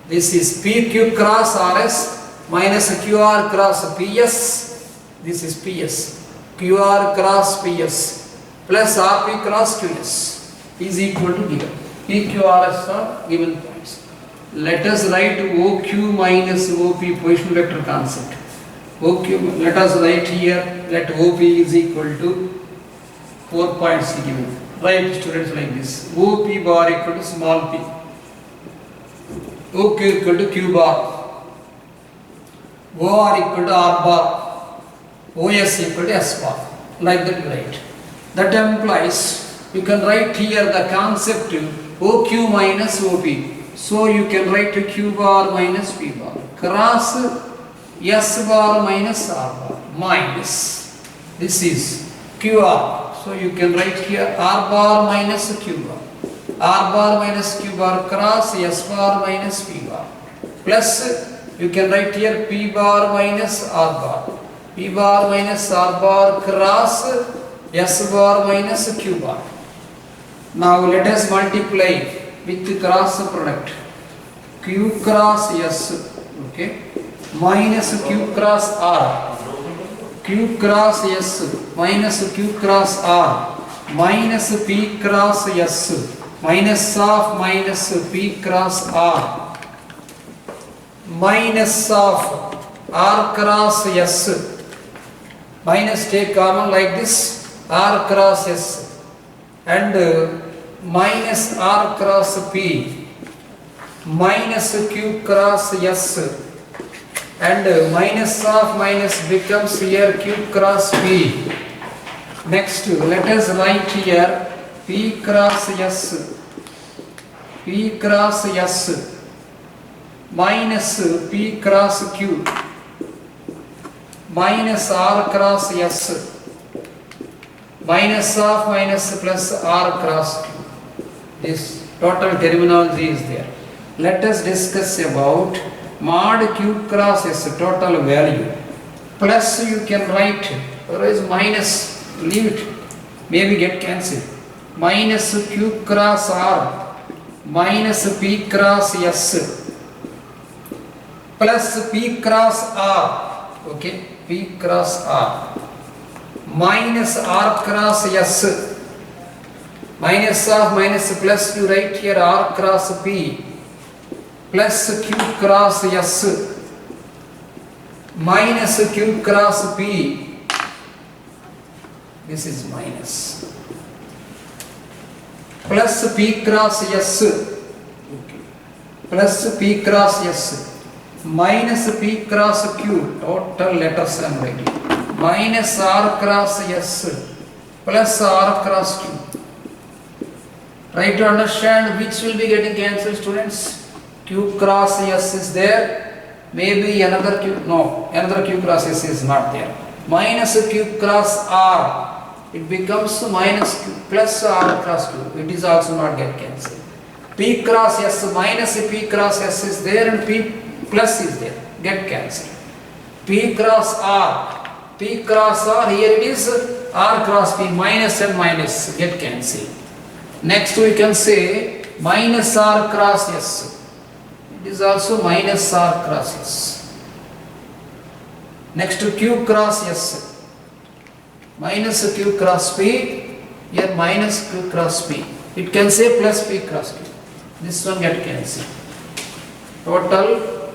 this is PQ cross RS minus QR cross PS, this is PS, QR cross PS plus RP cross QS is equal to given. PQRS are given points. Let us write OQ minus OP position vector concept. OQ, let us write here, let OP is equal to 4 points given. Write students like this. OP bar equal to small p. OQ equal to Q bar. OR equal to R bar, OS equal to S bar, like that you write. That implies you can write here the concept OQ minus OP. So you can write Q bar minus P bar cross S bar minus R bar minus this is QR. So you can write here R bar minus Q bar, R bar minus Q bar cross S bar minus P bar plus you can write here P bar minus R bar, P bar minus R bar cross S bar minus Q bar. Now let us multiply with cross product Q cross S, okay, minus Q cross R, Q cross S minus Q cross R minus P cross S minus of minus P cross R minus of R cross S minus take common like this R cross S and minus R cross P minus Q cross S and minus of minus becomes here Q cross P. Next let us write here P cross S, P cross S minus P cross Q minus R cross S minus of minus plus R cross Q. This total terminology is there. Let us discuss about mod Q cross S total value plus you can write, otherwise minus, leave it, maybe get cancelled, minus Q cross R minus P cross S plus P cross R, okay, P cross R minus R cross S minus of minus plus you write here R cross P plus Q cross S minus Q cross P, this is minus, plus P cross S, okay, plus P cross S minus P cross Q, total letters I am writing, minus R cross S plus R cross Q. Try to understand which will be getting cancelled, students. Q cross S is there, maybe another Q, no, another Q cross S is not there. Minus Q cross R, it becomes minus Q plus R cross Q, it is also not get cancelled. P cross S minus P cross S is there and P plus is there, get cancelled. P cross R, P cross R, here it is R cross P, minus and minus, get cancelled. Next we can say minus R cross S, it is also minus R cross S. Next to Q cross S, minus Q cross P, here minus Q cross P, it can say plus P cross Q, this one get cancelled. Total,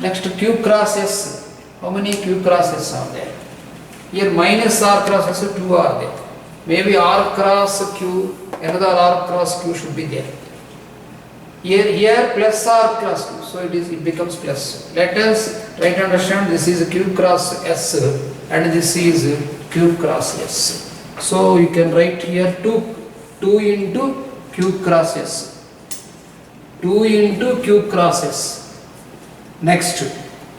next to Q cross S, how many Q cross S are there? Here minus R cross S, 2 are there. Maybe R cross Q, another R cross Q should be there. Here plus R cross Q, so it becomes plus. Let us try to understand, this is Q cross S and this is Q cross S. So you can write here 2 into Q cross S, 2 into Q cross S. Next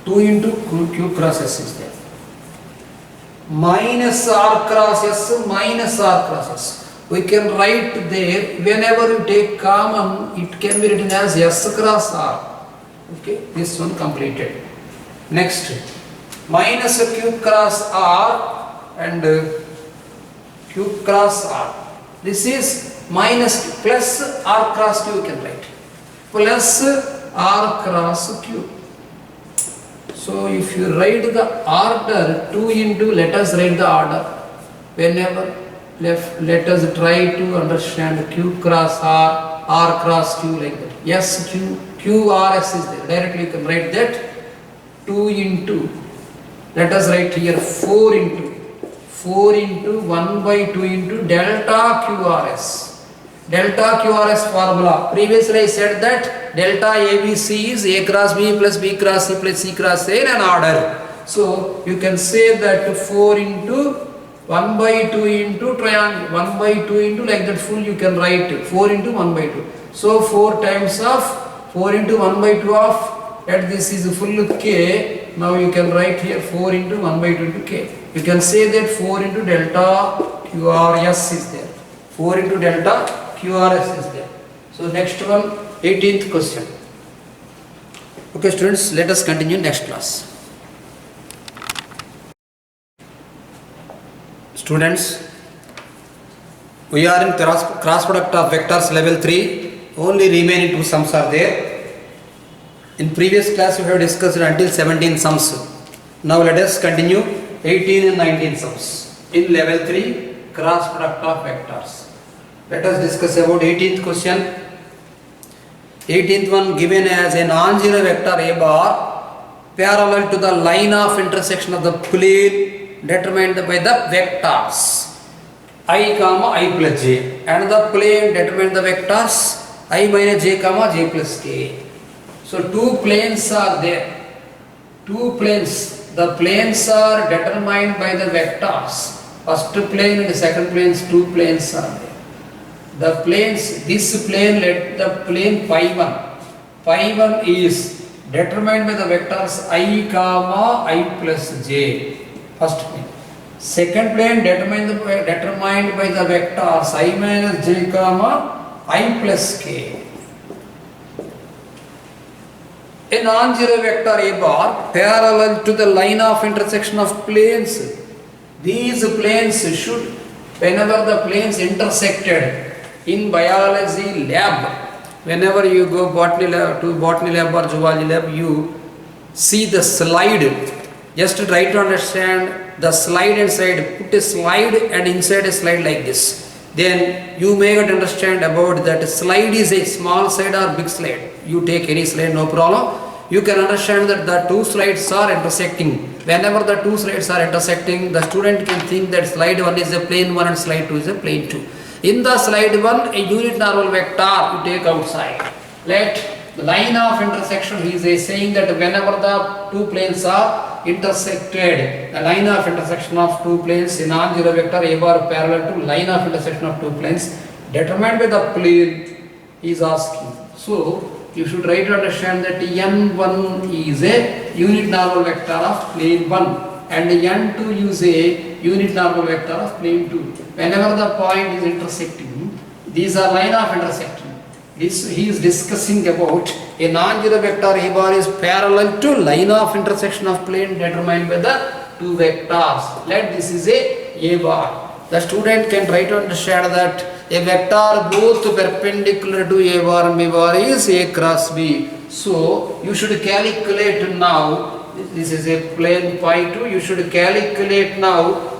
2 into Q cross S is there. Minus R cross S minus R cross S. We can write there, whenever you take common, it can be written as S cross R. Okay, this one completed. Next, minus Q cross R and Q cross R. This is minus plus R cross Q, you can write. Plus R cross Q. So if you write the order 2 into, let us write the order. Whenever let us try to understand Q cross R, R cross Q like that. Yes, Q R S is there. Directly you can write that 2 into, let us write here 4 into 1 by 2 into delta Q R S. delta QRS formula. Previously I said that delta ABC is A cross B plus B cross C plus C cross A in an order. So you can say that 4 into 1 by 2 into triangle, 1 by 2 into like that full you can write 4 into 1 by 2. So 4 times of 4 into 1 by 2 of, and this is full K. Now you can write here 4 into 1 by 2 into K. You can say that 4 into delta QRS is there. 4 into delta QRS is there. So next one, 18th question. Okay students, let us continue next class. Students, we are in cross product of vectors level 3. Only remaining 2 sums are there. In previous class we have discussed until 17 sums. Now let us continue 18 and 19 sums in level 3 cross product of vectors. Let us discuss about 18th question. 18th one, given as a non-zero vector A bar parallel to the line of intersection of the plane determined by the vectors I comma I plus j, and the plane determined the vectors I minus j comma j plus k. So 2 planes are there. 2 planes. The planes are determined by the vectors. First plane and second planes, 2 planes are there. The planes, this plane, let the plane phi 1. Phi 1 is determined by the vectors I comma I plus j. First plane. Second plane determined by the vectors I minus j comma I plus k. A non-zero vector A bar parallel to the line of intersection of planes. These planes should, whenever the planes intersected in biology lab, whenever you go to botany lab or zoology lab, you see the slide. Just try to understand the slide inside. Put a slide and inside a slide like this. Then you may get understand about that slide is a small slide or big slide. You take any slide, no problem. You can understand that the 2 slides are intersecting. Whenever the 2 slides are intersecting, the student can think that slide 1 is a plane 1 and slide 2 is a plane 2. In the slide 1, a unit normal vector you take outside. Let the line of intersection, he is saying that whenever the 2 planes are intersected, the line of intersection of 2 planes, a non-zero vector A bar parallel to line of intersection of 2 planes determined by the plane he is asking. So you should try to understand that n1 is a unit normal vector of plane 1 and n2 is a unit normal vector of plane 2. Whenever the point is intersecting, these are line of intersection. This he is discussing about a non-zero vector A bar is parallel to line of intersection of plane determined by the 2 vectors. Let this is a bar. The student can try to understand that a vector both perpendicular to A bar and B bar is A cross B. So you should calculate now. This is a plane phi 2. You should calculate now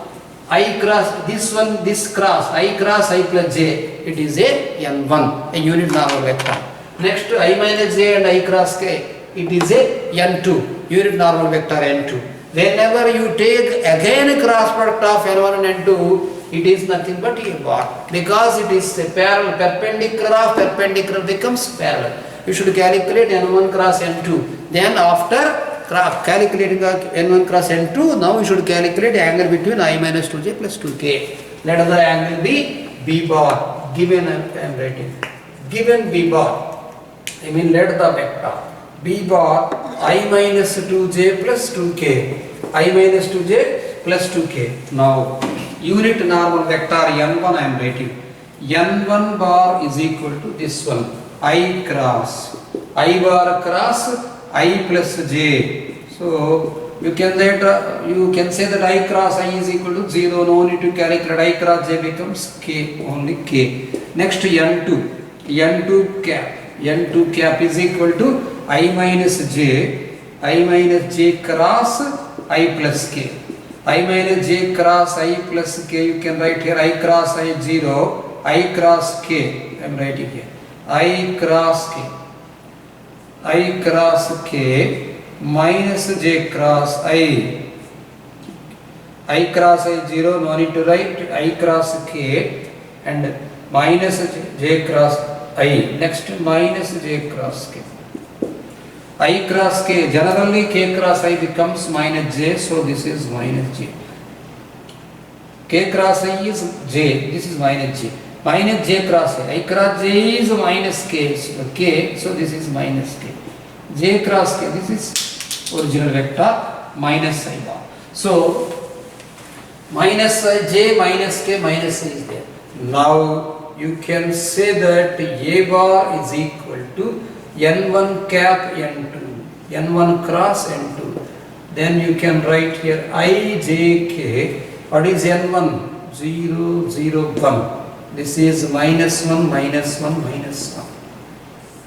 I cross this one, this cross I cross I plus j. It is a n1, a unit normal vector. Next I minus j and I cross k. It is a n2, unit normal vector n2. Whenever you take again cross product of n1 and n2, it is nothing but a bar, because it is a parallel. Perpendicular of perpendicular becomes parallel. You should calculate n1 cross n2. Then after calculating n1 cross n2, now you should calculate the angle between I minus 2j plus 2k. Let the angle be b bar. Given I am writing. Given b bar, I mean let the vector b bar I minus 2j plus 2k. I minus 2j plus 2k. Now unit normal vector n1 I am writing. n1 bar is equal to this one, I cross I bar cross I plus j. So you can say that I cross I is equal to 0. No need to calculate. I cross j becomes k, only k. Next n2 cap is equal to I minus j cross I plus k. I minus j cross I plus k, you can write here I cross I 0, I cross k. I am writing here I cross k minus j cross I cross I 0, no need to write, I cross k, and minus j cross I. Next minus j cross k. I cross k, generally k cross I becomes minus j, so this is minus j. K cross I is j, this is minus j. Minus j cross I cross j is minus k, so this is minus k. J cross k, this is original vector minus I bar. So minus I, j minus k minus I is there. Now you can say that A bar is equal to n1 cap n2, n1 cross n2. Then you can write here I j k. What is n1? 0 0 1. This is minus 1 minus 1 minus 1.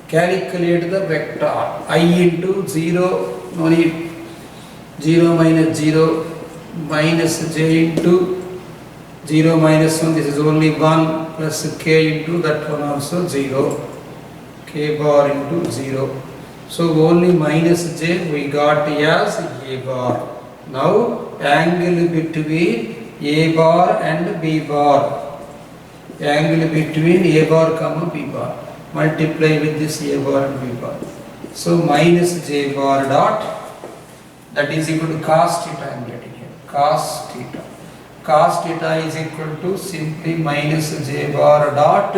Calculate the vector I into 0, no need, 0 minus 0 minus j into 0 minus 1, this is only 1 plus k into that one also 0, k bar into 0. So only minus j we got as A bar. Now angle between A bar and B bar. Angle between A bar comma B bar. Multiply with this A bar and B bar. So minus j bar dot, that is equal to cos theta I am getting here. Cos theta. Cos theta is equal to simply minus j bar dot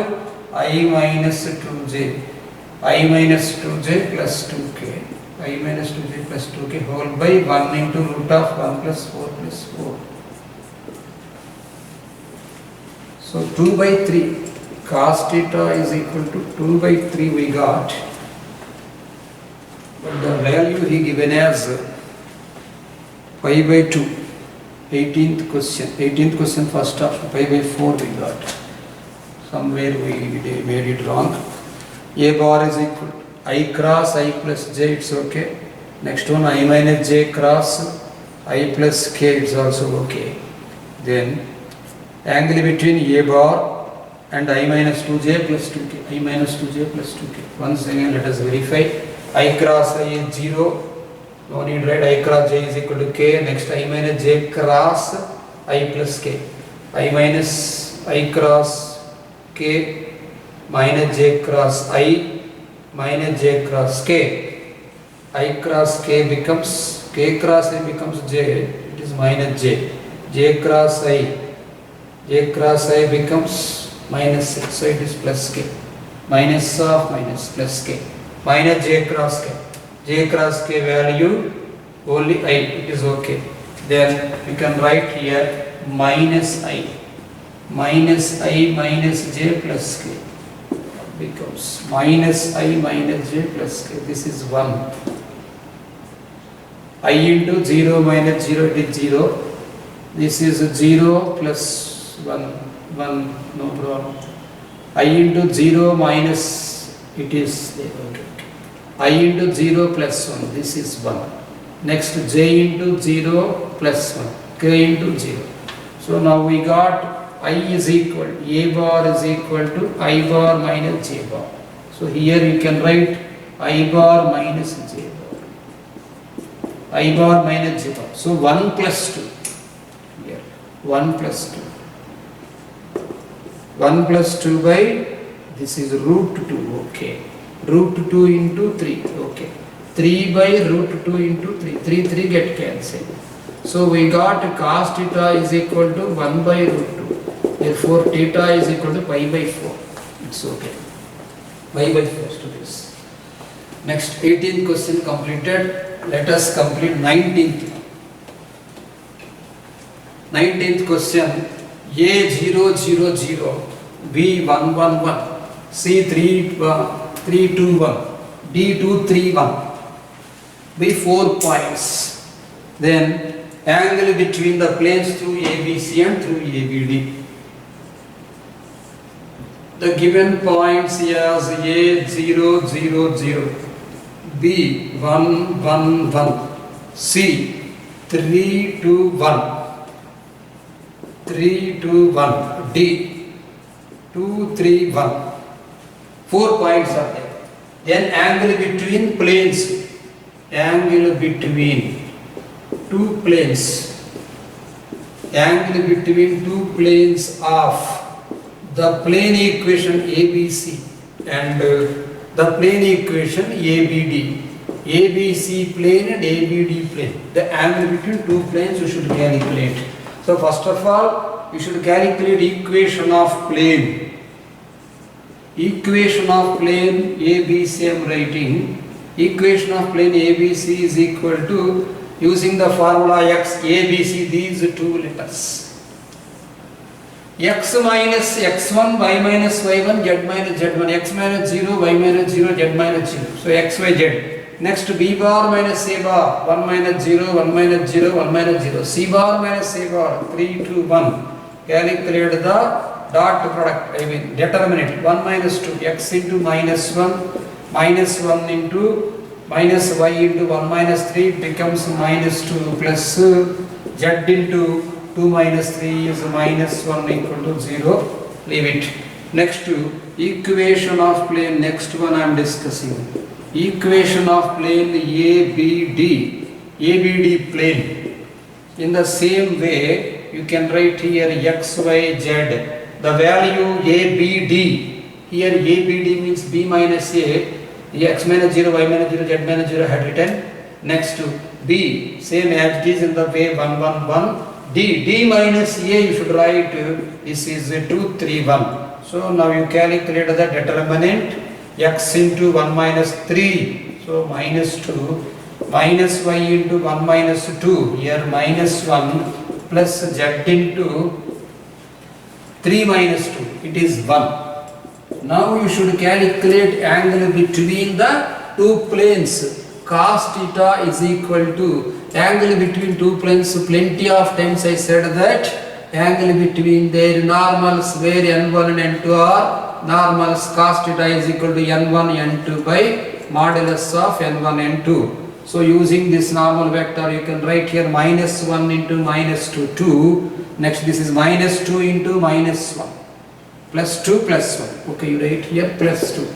I minus 2j. I minus 2j plus 2k. I minus 2j plus 2k whole by 1 into root of 1 plus 4 plus 4. So 2 by 3. Cos theta is equal to 2 by 3 we got. But the value he given as pi by 2. 18th question first option, pi by 4 we got. Somewhere we made it wrong. A bar is equal to I cross I plus j, it's okay. Next one I minus j cross I plus k, it's also okay. Then angle between A bar and I minus 2j plus 2k. I minus 2j plus 2k. Once again let us verify. I cross I is 0. No need, right? I cross j is equal to k. Next I minus j cross I plus k. I minus I cross k minus j cross I minus j cross k. I cross k becomes, k cross I becomes j, it is minus j. J cross I becomes minus 6, so it is plus k. Minus of minus plus k. Minus j cross k. J cross k value only I, it is okay. Then we can write here minus I minus j plus k becomes minus I minus j plus k. This is 1. I into 0 minus 0, it is 0. This is 0 plus 1, no problem. I into 0 minus, it is okay. I into 0 plus 1, this is 1. Next j into 0 plus 1, k into 0. So now we got I is equal, A bar is equal to I bar minus j bar. So here you can write I bar minus j bar. I bar minus j bar. So 1 plus 2. Here 1 plus 2. 1 plus 2 by, this is root 2, okay. Root 2 into 3, okay. 3 by root 2 into 3. 3 get cancelled. So we got cos theta is equal to 1 by root 2. Therefore theta is equal to pi by 4. It's okay. Pi by 4 to this. Next 18th question completed. Let us complete 19th. 19th question. A000, B111, C321, D231. By 4 points. Then angle between the planes through ABC and through ABD. The given points as A000, B111, C321, 321, D231. 4 points are there. Then angle between planes. Angle between two planes. Angle between two planes of the plane equation ABC and the plane equation ABD. ABC plane and ABD plane. The angle between two planes you should calculate. So first of all, you should calculate equation of plane. Equation of plane ABC I am writing. Equation of plane ABC is equal to, using the formula x, ABC, these two letters. X minus x1, y minus y1, z minus z1, x minus 0, y minus 0, z minus 0. So x, y, z. Next b bar minus a bar, 1 minus 0, 1 minus 0, 1 minus 0. C bar minus a bar, 3, 2, 1. Calculate the dot product, I mean determinant, 1 minus 2, x into minus 1, minus 1 into minus y into 1 minus 3 becomes minus 2 plus z into 2 minus 3 is minus 1 equal to 0. Leave it. Next equation of plane, next one I am discussing. Equation of plane ABD. ABD plane. In the same way, you can write here x, y, z. The value ABD. Here ABD means B minus A. X minus 0, y minus 0, z minus 0 had written. Next to B, same as it is in the way 1, 1, 1. D minus A you should write, this is 2, 3, 1. So now you calculate the determinant, x into 1 minus 3, so minus 2, minus y into 1 minus 2, here minus 1, plus z into 3 minus 2, it is 1. Now you should calculate angle between the two planes. Cos theta is equal to angle between two planes. Plenty of times I said that angle between their normals where n1 and n2 are normals, cos theta is equal to n1 n2 by modulus of n1 n2. So using this normal vector you can write here minus 1 into minus 2, 2. Next this is minus 2 into minus 1 plus 2 plus 1. Okay, you write here plus 2.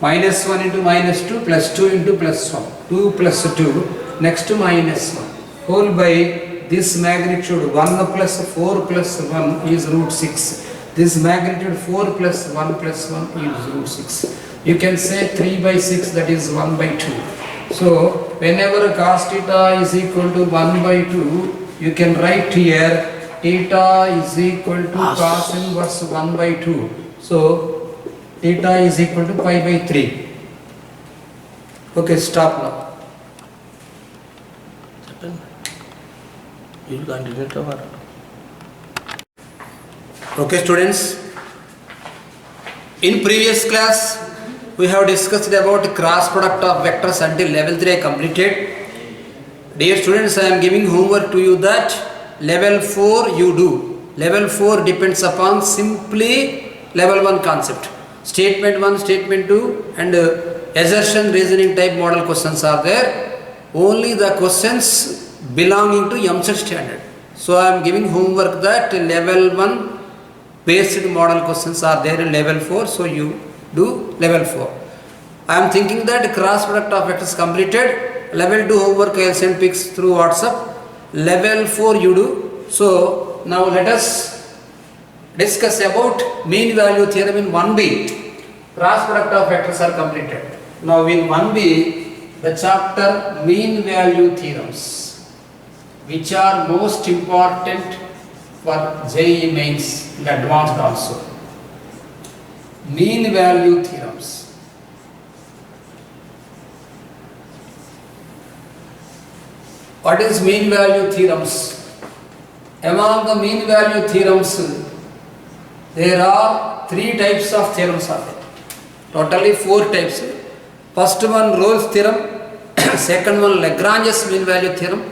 Minus 1 into minus 2 plus 2 into plus 1. 2 plus 2. Next to minus 1. Whole by this magnitude 1 plus 4 plus 1 is root 6. This magnitude 4 plus 1 plus 1 is root 6. You can say 3 by 6, that is 1 by 2. So whenever cos theta is equal to 1 by 2, you can write here theta is equal to cos inverse 1 by 2. So theta is equal to pi by 3. Okay, stop now. You will continue tomorrow. Okay students, in previous class we have discussed about cross product of vectors until level 3 I completed. Dear students, I am giving homework to you that level 4 you do. Level 4 depends upon simply level 1 concept. Statement 1, statement 2 and assertion reasoning type model questions are there. Only the questions belonging to EAMCET standard. So I am giving homework that level 1 based model questions are there in level 4. So you do level 4. I am thinking that cross product of vectors completed. Level 2 homework I will send pics through WhatsApp. Level 4 you do. So now let us discuss about mean value theorem in 1B. Cross product of vectors are completed. Now in 1B, the chapter mean value theorems, which are most important for JEE mains and advanced also. Mean value theorems. What is mean value theorems? Among the mean value theorems, there are 3 types of theorems are there. Totally 4 types. First one Rolle's theorem, second one Lagrange's mean value theorem,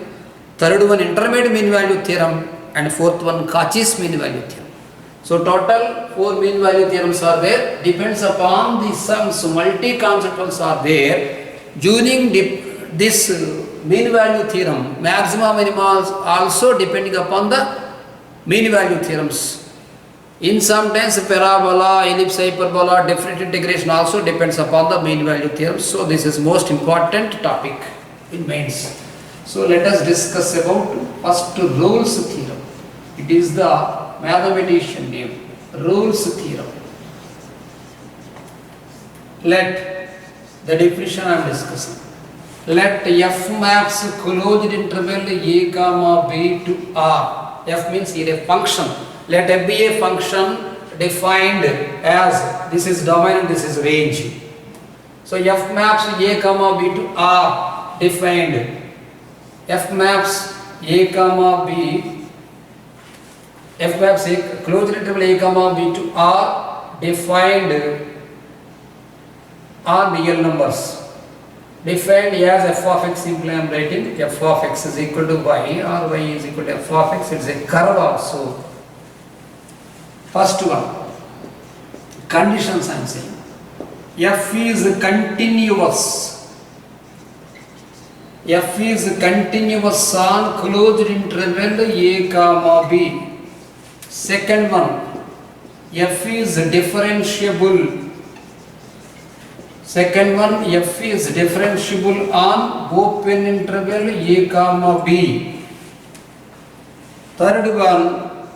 third one intermediate mean value theorem, and fourth one Cauchy's mean value theorem. So total 4 mean value theorems are there. Depends upon the sums, multi-conceptuals are there. Using this mean value theorem, maxima minima also depending upon the mean value theorems. In sometimes parabola, ellipse, hyperbola, definite integration also depends upon the mean value theorem. So this is most important topic in mains. So let us discuss about first Rolle's theorem. It is the mathematician name. Rolle's theorem. Let the definition I am discussing. Let f maps closed interval a comma b to R. F means here a function. Let f be a function defined as this is domain and this is range. So f maps a comma b to R defined. F maps a comma b. F maps a closed interval a comma b to R defined are real numbers. Defined as f of x, simply I am writing f of x is equal to y or y is equal to f of x. It is a curve also. First one, conditions I am saying. F is continuous. F is continuous on closed interval a comma b. Second one, f is differentiable. Second one, f is differentiable on open interval a comma b. Third one,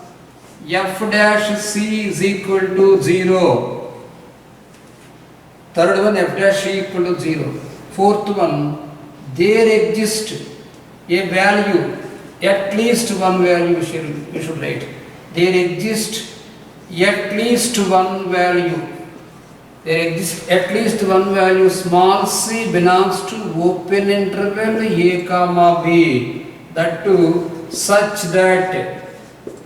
f dash c is equal to 0. Third one, f dash c equal to 0. Fourth one, there exists a value, at least one value you should write. There exists at least one value. There exists at least one value small c belongs to open interval a comma b. That too such that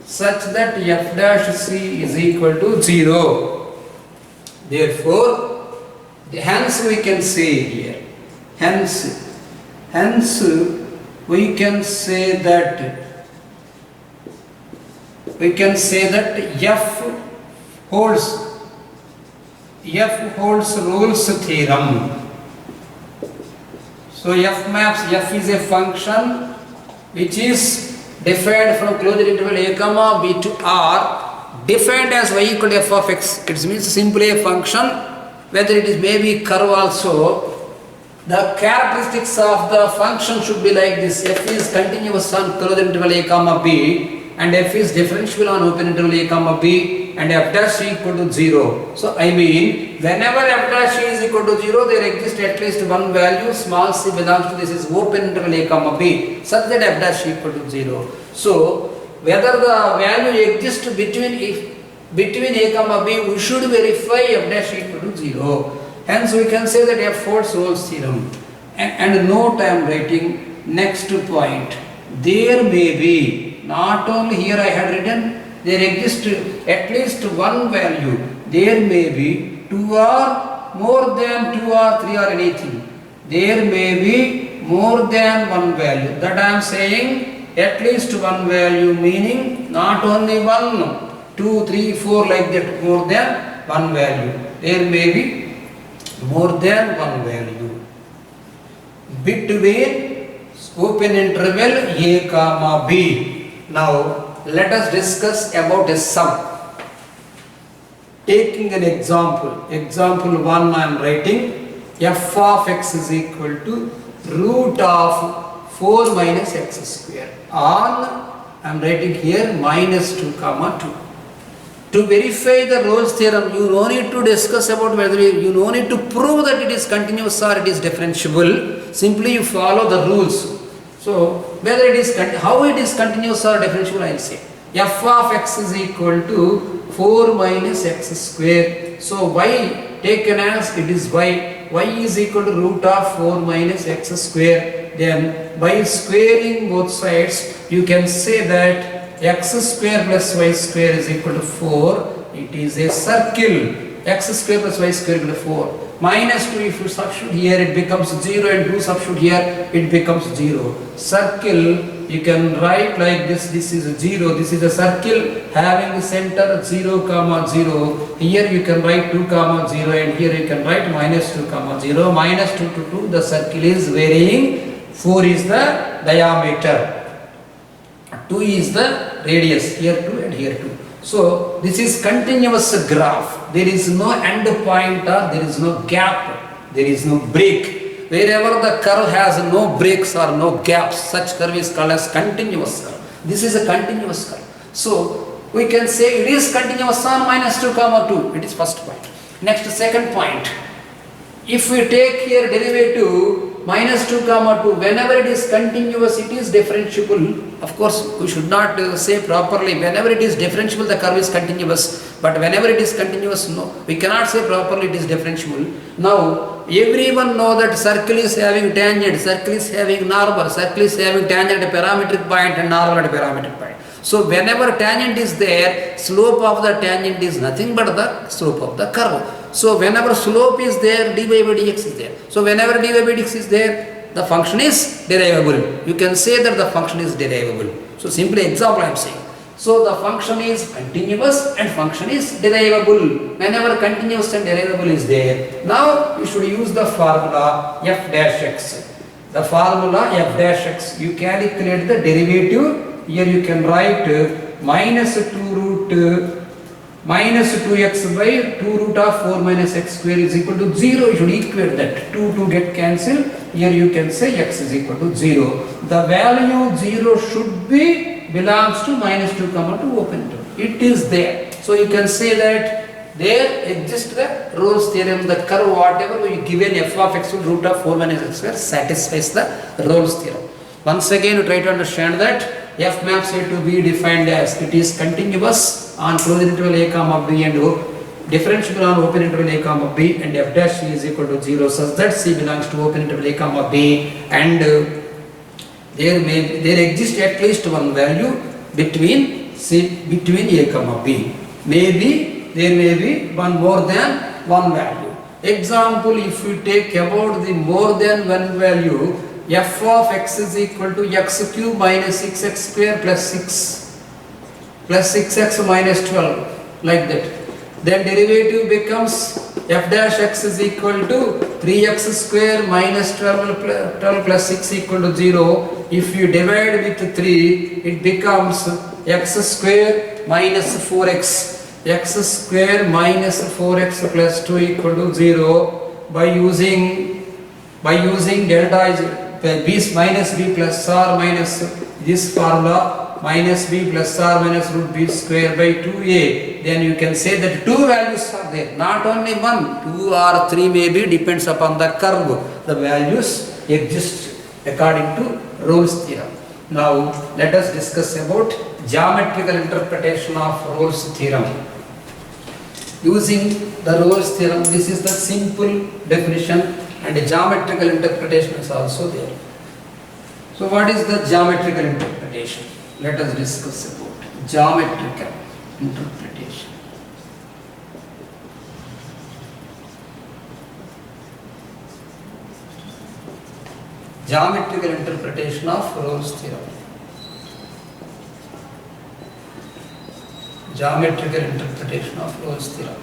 f dash c is equal to 0. Therefore, hence we can say here. Hence we can say that f holds Rolle's theorem. So f is a function which is defined from closed interval a comma b to R, defined as y equal to f of x. It means simply a function, whether it is maybe curve also. The characteristics of the function should be like this: f is continuous on closed interval a comma b, and f is differentiable on open interval a comma b, and f dash c equal to 0. So I mean, whenever f dash c is equal to 0, there exists at least one value small c belongs to this is open interval a comma b, such that f dash c equal to 0. So whether the value exists between a comma b, we should verify f dash c equal to 0. Hence we can say that f holds Rolle's theorem. And note I am writing next point. There may be, not only here I had written, there exists at least one value. There may be 2 or more than 2 or 3 or anything. There may be more than one value. That I am saying at least one value, meaning not only 1, 2, 3, 4 like that, more than one value. There may be more than one value between open interval a comma b. Now let us discuss about a sum. Taking an example, example 1 I am writing f of x is equal to root of 4 minus x square on, I am writing here minus 2 comma 2. To verify the Rolle's theorem, you no need to discuss about whether you no need to prove that it is continuous or it is differentiable. Simply you follow the rules. So whether it is how it is continuous or differentiable, I will say f of x is equal to 4 minus x square. So y taken as it is y is equal to root of 4 minus x square. Then by squaring both sides, you can say that x square plus y square is equal to 4. It is a circle. X square plus y square equal to 4. Minus 2, if you substitute here, it becomes 0, and 2 substitute here, it becomes 0. Circle, you can write like this. This is 0. This is a circle having the center 0 comma 0. Here you can write 2 comma 0, and here you can write minus 2 comma 0. Minus 2 to 2, the circle is varying. 4 is the diameter. 2 is the radius, here 2 and here 2. So this is continuous graph. There is no end point or there is no gap. There is no break. Wherever the curve has no breaks or no gaps, such curve is called as continuous curve. This is a continuous curve. So we can say it is continuous on minus 2 comma 2. It is first point. Next, second point. If we take here derivative minus 2 comma 2, whenever it is continuous, it is differentiable. Of course, we should not say properly, whenever it is differentiable, the curve is continuous. But whenever it is continuous, no, we cannot say properly it is differentiable. Now, everyone know that circle is having tangent, circle is having normal, circle is having tangent at a parametric point and normal at a parametric point. So whenever tangent is there, slope of the tangent is nothing but the slope of the curve. So whenever slope is there, dy by dx is there. So whenever dy by dx is there, the function is derivable. You can say that the function is derivable. So simply example I am saying. So the function is continuous and function is derivable. Whenever continuous and derivable is there, now you should use the formula f dash x. The formula f dash x, you calculate the derivative. Here you can write minus 2 root minus 2x by 2 root of 4 minus x square is equal to 0. You should equate that. 2 get cancelled. Here you can say x is equal to 0. The value 0 should be belongs to minus 2 comma 2 open interval. It is there. So you can say that there exists the Rolle's theorem. The curve whatever we given f of x root of 4 minus x square satisfies the Rolle's theorem. Once again, you try to understand that f maps A to be defined as it is continuous on closed interval a comma b and differentiable on open interval a comma b, and f dash c is equal to 0 such that c belongs to open interval a comma b, and there exists at least one value between a comma b. Maybe there may be one more than one value. Example, if we take about the more than one value, f of x is equal to x cube minus 6x square plus 6x minus 12, like that. Then derivative becomes f dash x is equal to 3x square minus 12 plus 6 equal to 0. If you divide with 3, it becomes x square minus 4x. x square minus 4x plus 2 equal to 0. By using delta is b minus b plus r minus this formula minus b plus r minus root b square by 2a, then you can say that two values are there, not only one, 2 or 3 maybe, depends upon the curve. The values exist according to Rolle's theorem. Now let us discuss about geometrical interpretation of Rolle's theorem. Using the Rolle's theorem, this is the simple definition, and a geometrical interpretation is also there. So what is the geometrical interpretation? Let us discuss about geometrical interpretation. Geometrical interpretation of Rolle's theorem. Geometrical interpretation of Rolle's theorem.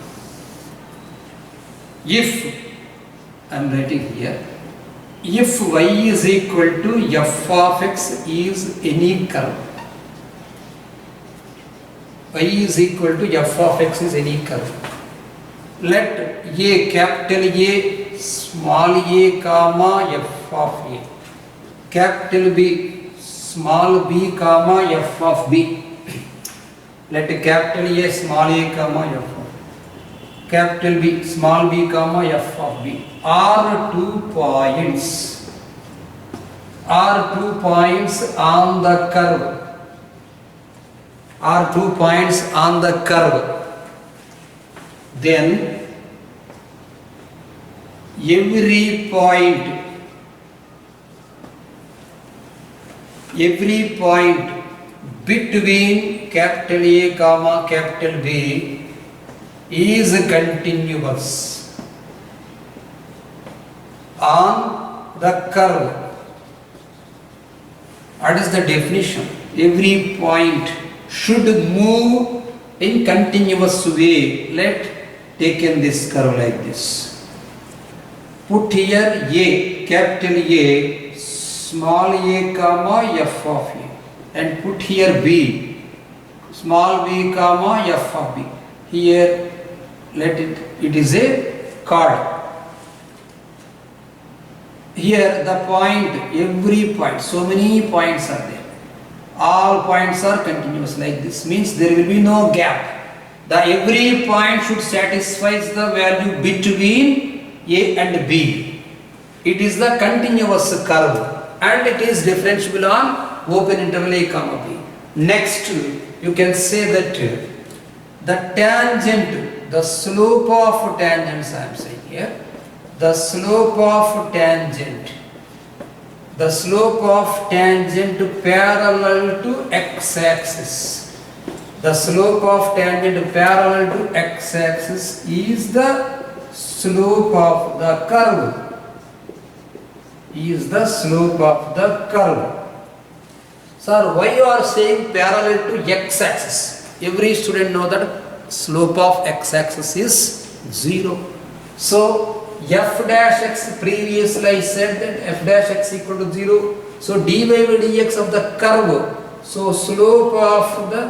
If I am writing here, if y is equal to f of x is any curve, y is equal to f of x is any curve, let a capital A small a comma f of a, capital B small b comma f of b, let capital A small a comma f of capital B small b comma f of b are 2 points on the curve, are 2 points on the curve, then every point between capital A comma capital B is continuous on the curve. What is the definition? Every point should move in continuous way. Let taken this curve like this. Put here A, capital A, small a comma f of a, and put here B, small b comma f of b. Here let it is a chord. Here the point, every point, so many points are there, all points are continuous like this, means there will be no gap. The every point should satisfy the value between A and B. It is the continuous curve and it is differentiable on open interval A comma B. Next, you can say that the tangent, the slope of tangents I am saying here, the slope of tangent parallel to x-axis. The slope of tangent parallel to x-axis is the slope of the curve. Sir, why you are saying parallel to x-axis? Every student know that slope of x-axis is 0. So f dash x, previously I said that f dash x equal to 0. So dy by dx of the curve. So slope of the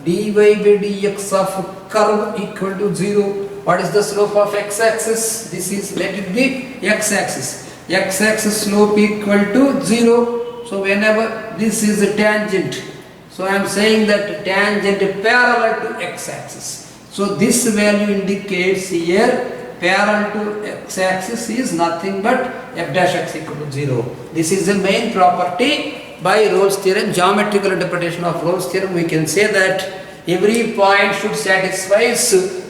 dy by dx of curve equal to 0. What is the slope of x-axis? This is, let it be x-axis. X-axis slope equal to 0. So whenever this is a tangent, so I am saying that tangent parallel to x-axis. So this value indicates here parallel to x-axis is nothing but f dash x equal to 0. This is the main property. By Rolle's theorem, geometrical interpretation of Rolle's theorem, we can say that every point should satisfy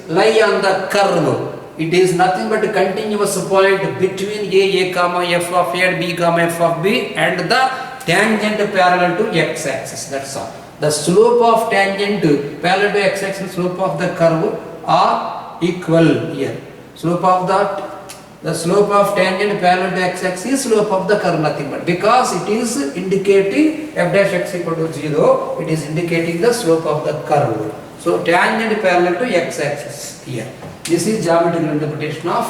lie on the curve. It is nothing but a continuous point between a comma f of a and b comma f of b and the tangent parallel to x-axis. That's all. The slope of tangent parallel to x-axis, slope of the curve are equal here. The slope of tangent parallel to x-axis is slope of the curve, nothing but, because it is indicating f dash x equal to 0, it is indicating the slope of the curve. So tangent parallel to x-axis here. This is geometrical interpretation of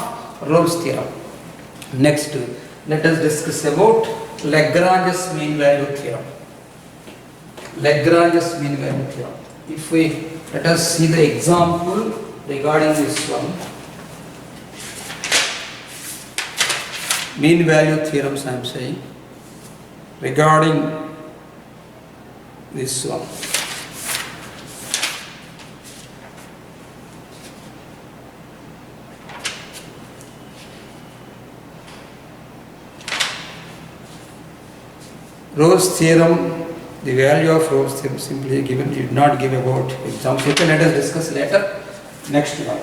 Rolle's theorem. Next, let us discuss about Lagrange's mean value theorem. Lagrange's mean value theorem. If we let us see the example regarding this one. Mean value theorems I am saying regarding this one. Rolle's theorem, the value of Rolle's theorem simply given, you did not give about example. You can let us discuss later. Next one.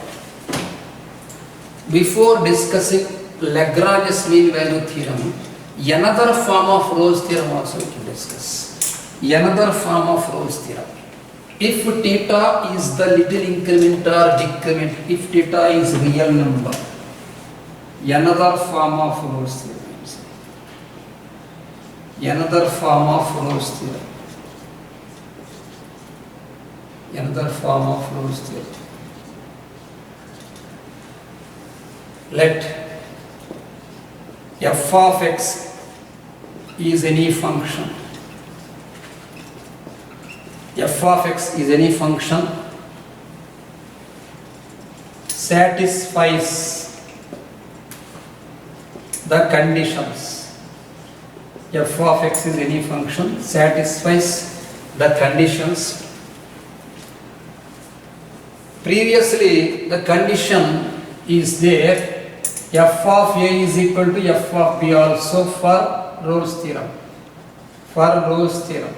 Before discussing Lagrange's mean value theorem, another form of Rolle's theorem also we can discuss. Another form of Rolle's theorem. If theta is the little increment or decrement, if theta is real number, another form of Rolle's theorem. Another form of Rolle's theorem. Another form of Rolle's theorem. Let f of x is any function. F of x is any function satisfies the conditions. F of x is any function satisfies the conditions. Previously the condition is there, f of a is equal to f of b also for Rolle's theorem. For Rolle's theorem,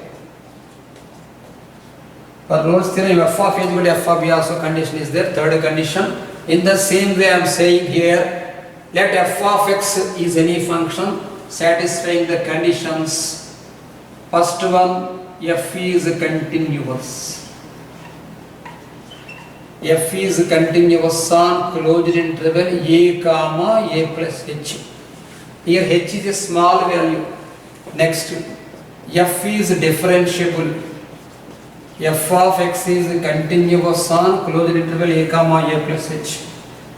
f of a is equal to f of b also condition is there. Third condition. In the same way I am saying here, let f of x is any function satisfying the conditions. First one, f is continuous. F is continuous on closed interval a comma a plus h. Here h is a small value. Next, f is differentiable. F of x is continuous on closed interval a comma a plus h,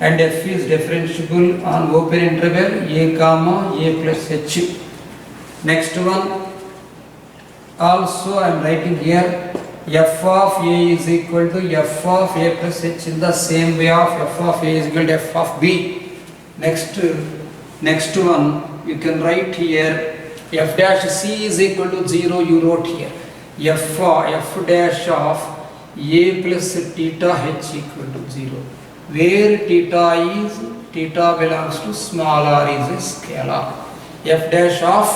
and f is differentiable on open interval a comma a plus h. Next one, also I am writing here, f of a is equal to f of a plus h in the same way of f of a is equal to f of b. Next one, you can write here f dash c is equal to 0, you wrote here. f dash of a plus theta h equal to 0, where theta belongs to small r is a scalar. F dash of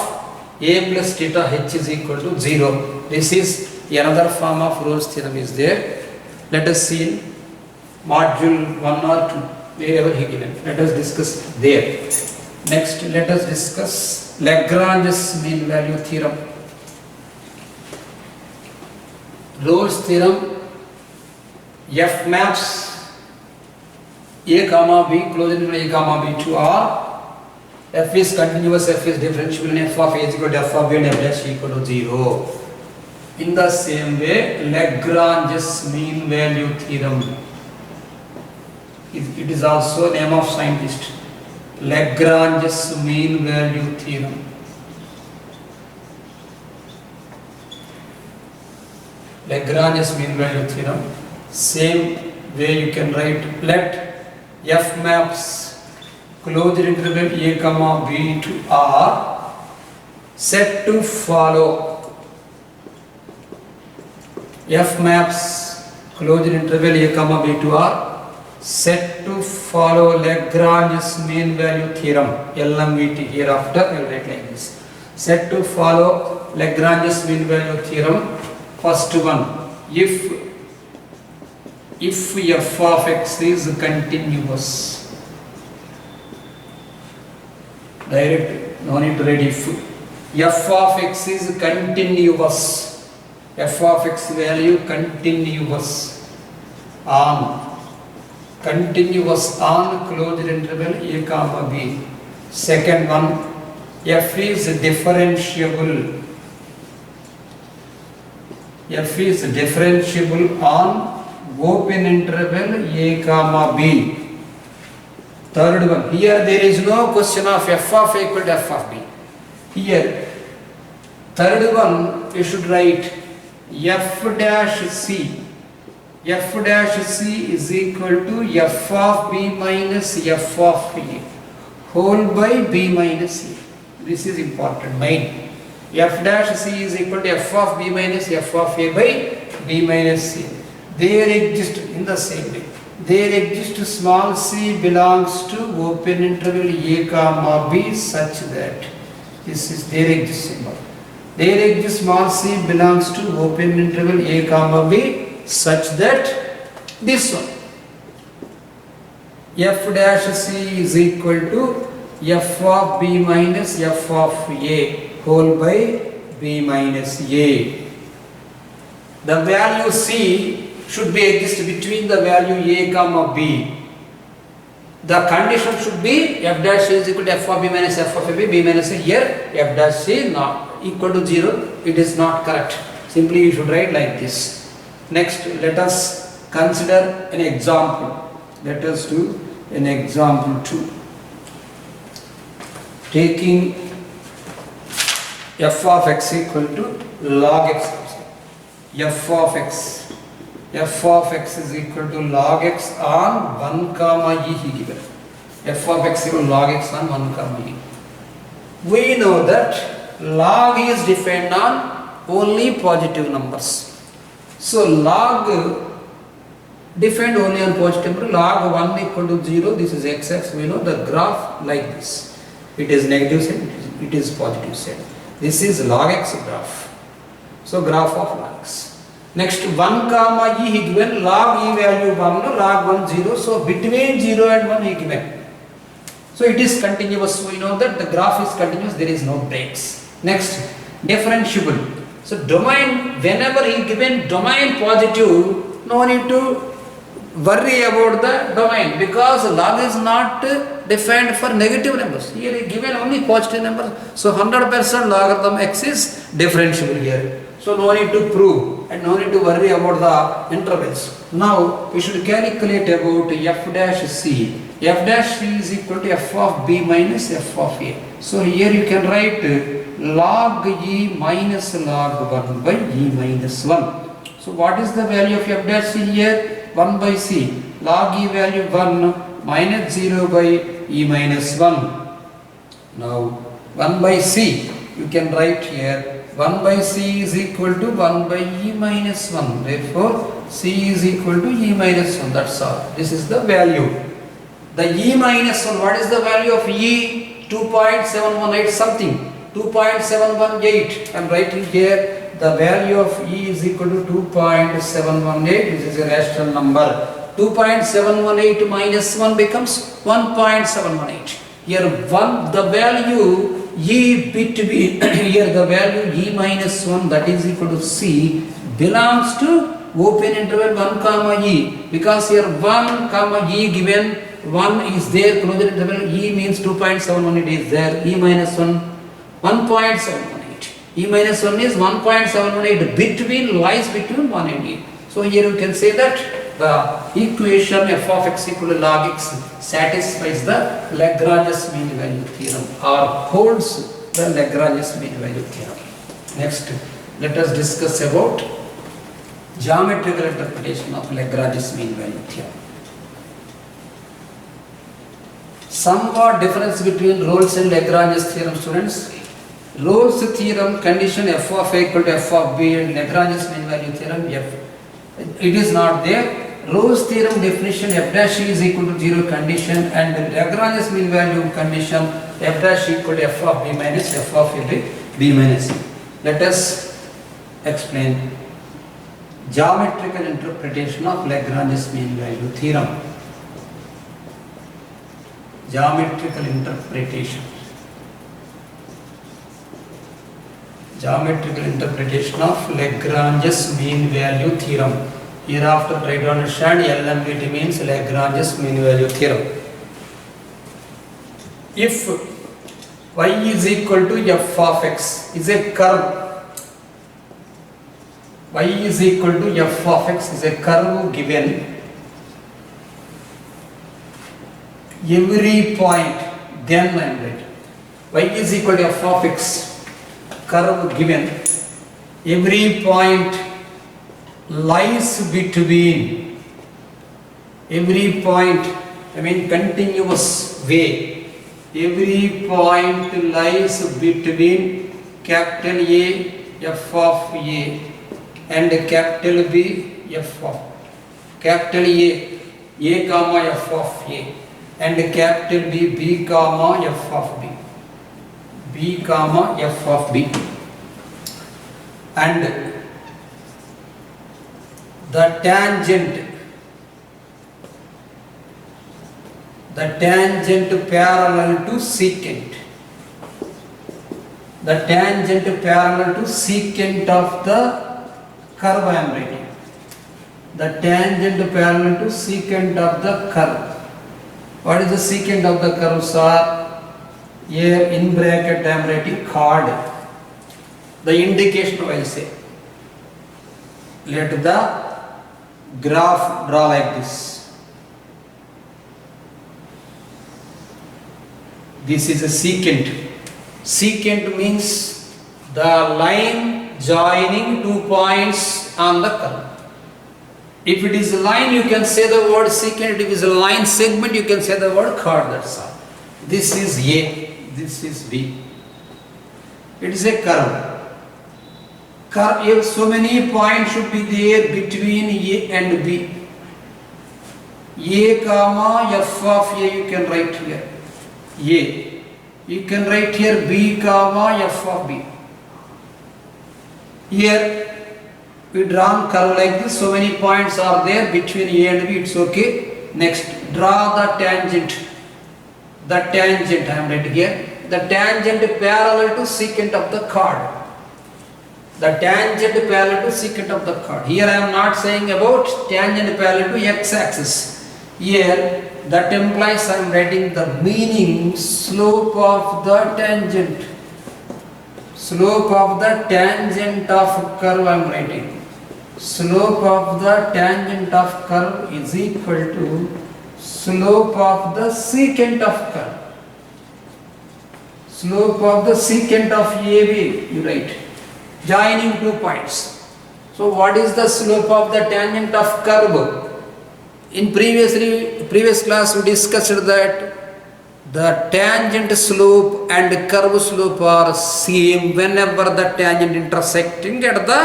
a plus theta h is equal to 0. This is another form of Rolle's theorem is there. Let us see in module 1 or 2, wherever he given. Let us discuss there. Next, let us discuss Lagrange's mean value theorem. Rolle's theorem, f maps a comma b closed interval a comma b to R. F is continuous, f is differentiable, and f of a is equal to f of b and f dash equal to 0. In the same way, Lagrange's mean value theorem, it is also name of scientist. Lagrange's mean value theorem. Lagrange's mean value theorem. Same way you can write, let f maps closed interval a comma b to R set to follow. F maps closed interval a comma b to R set to follow Lagrange's mean value theorem. LMVT hereafter I will write like this. Set to follow Lagrange's mean value theorem. First one, if f of x is continuous, direct, no need to write if. F of x is continuous, f of x value continuous on closed interval a comma b. Second one, f is differentiable. F is differentiable on open interval a comma b. Third one, here there is no question of f of a equal to f of b. Here, third one you should write f dash c. F dash c is equal to f of b minus f of a whole by b minus a. This is important, mind. F dash c is equal to f of b minus f of a by b minus c. There exists in the same way. There exists small c belongs to open interval a comma b such that this is there exists symbol. There exists small c belongs to open interval a comma b such that this one f dash c is equal to f of b minus f of a whole by b minus a. The value c should be exist between the value a comma b. The condition should be f dash c is equal to f of b minus f of a b minus a. Here f dash c not equal to 0. It is not correct. Simply you should write like this. Next, let us consider an example. Let us do an example 2. Taking f of x equal to log x. F of x is equal to log x on 1 comma e he given. F of x equal to log x on 1 comma e. We know that log is defined on only positive numbers. So log defined only on positive number, log 1 equal to 0, this is x-axis, we know the graph like this. It is negative side, it is positive side. This is log x graph. So graph of log x. Next 1 comma e he given, log e value 1, log 1 0, so between 0 and 1 he given. So it is continuous, so we know that the graph is continuous, there is no breaks. Next, differentiable. So domain, whenever he given domain positive, no need to worry about the domain because log is not defined for negative numbers. Here he given only positive numbers. So 100% logarithm x is differentiable here. So no need to prove and no need to worry about the intervals. Now we should calculate about f dash c. F dash c is equal to f of b minus f of a. So here you can write log e minus log 1 by e minus 1. So what is the value of f dash c here? 1 by c. Log e value 1 minus 0 by e minus 1. Now 1 by c you can write here 1 by C is equal to 1 by E minus 1. Therefore, C is equal to E minus 1. That's all. This is the value. The E minus 1, what is the value of E? 2.718 something. 2.718. I am writing here the value of E is equal to 2.718. This is a rational number. 2.718 minus 1 becomes 1.718. Here the value E between here the value E minus 1, that is equal to C, belongs to open interval 1 comma E, because here 1 comma E given, 1 is there, closed interval, E means 2.718 is there, E minus 1 1.718. E minus 1 is 1.718 between, lies between 1 and E. So here you can say that the equation f of x equal to log x satisfies the Lagrange's mean value theorem or holds the Lagrange's mean value theorem. Next, let us discuss about geometrical interpretation of Lagrange's mean value theorem. Somewhat difference between Rolle's and Lagrange's theorem, students. Rolle's theorem condition f of a equal to f of b, and Lagrange's mean value theorem f. It is not there. Rolle's theorem definition f dash is equal to 0 condition, and Lagrange's mean value condition f dash equal to f of b minus f of a by b minus c. Let us explain geometrical interpretation of Lagrange's mean value theorem. Geometrical interpretation. Geometrical interpretation of Lagrange's mean value theorem. Hereafter try to understand LMVT means Lagrange's mean value theorem. If y is equal to f of x is a curve, y is equal to f of x is a curve given every point, then I am right. Y is equal to f of x, curve given, every point lies between, every point, I mean continuous way, every point lies between capital A, f of A, and capital B, f of capital A comma f of A, and capital B, B comma f of B, B comma f of B, and the tangent parallel to secant, the tangent parallel to secant of the curve I am writing, the tangent parallel to secant of the curve. What is the secant of the curve, sir? Here in bracket I am writing chord. The indication I will say. Let the graph draw like this. This is a secant. Secant means the line joining 2 points on the curve. If it is a line, you can say the word secant. If it is a line segment, you can say the word chord. That's all. This is A, this is B. It is a curve. Curve, so many points should be there between A and B. A comma f of A you can write here. A. You can write here B comma f of B. Here we draw curve like this. So many points are there between A and B. It's okay. Next, draw the tangent. The tangent I am writing here. The tangent parallel to secant of the chord. The tangent parallel to secant of the chord. Here I am not saying about tangent parallel to x-axis. Here that implies I am writing the meaning slope of the tangent. Slope of the tangent of curve I am writing. Slope of the tangent of curve is equal to slope of the secant of curve. Slope of the secant of AB you write. Joining 2 points. So what is the slope of the tangent of curve? In previous class we discussed that the tangent slope and curve slope are same whenever the tangent intersecting at the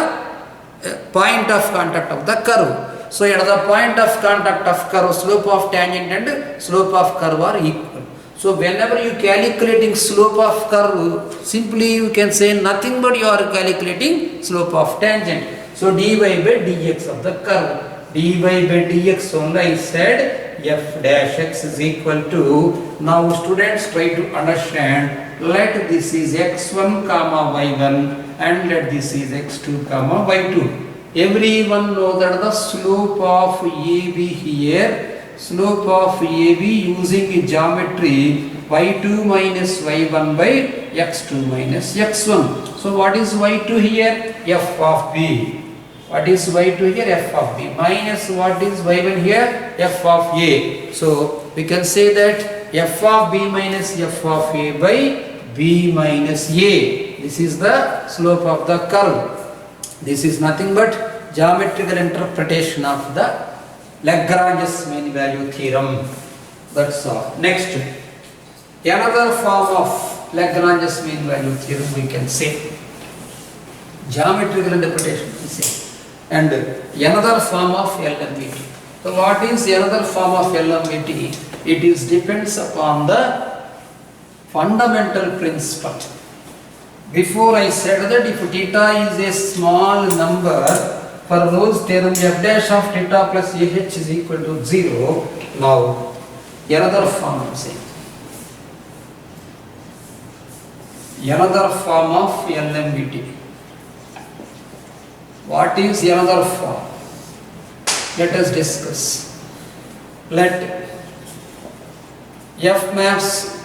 point of contact of the curve. So at the point of contact of curve, slope of tangent and slope of curve are equal. So whenever you calculating slope of curve, simply you can say nothing but you are calculating slope of tangent. So dy by dx of the curve. dy by dx only I said f dash x is equal to, now students try to understand, let this is x1 comma y1 and let this is x2 comma y2. Everyone knows that the slope of AB here, slope of AB using geometry y2 minus y1 by x2 minus x1. So what is y2 here? F of b. What is y2 here? F of b. Minus what is y1 here? F of a. So we can say that f of b minus f of a by b minus a. This is the slope of the curve. This is nothing but geometrical interpretation of the Lagrange's mean value theorem. That's all. Next, another form of Lagrange's mean value theorem we can say. Geometrical interpretation we say. And another form of LMVT. So what is another form of LMVT? It is depends upon the fundamental principle. Before I said that if theta is a small number, for Rolle's theorem f dash of theta plus ah is equal to 0. Now another form I am saying. Another form of LMVT. What is another form? Let us discuss. Let f maps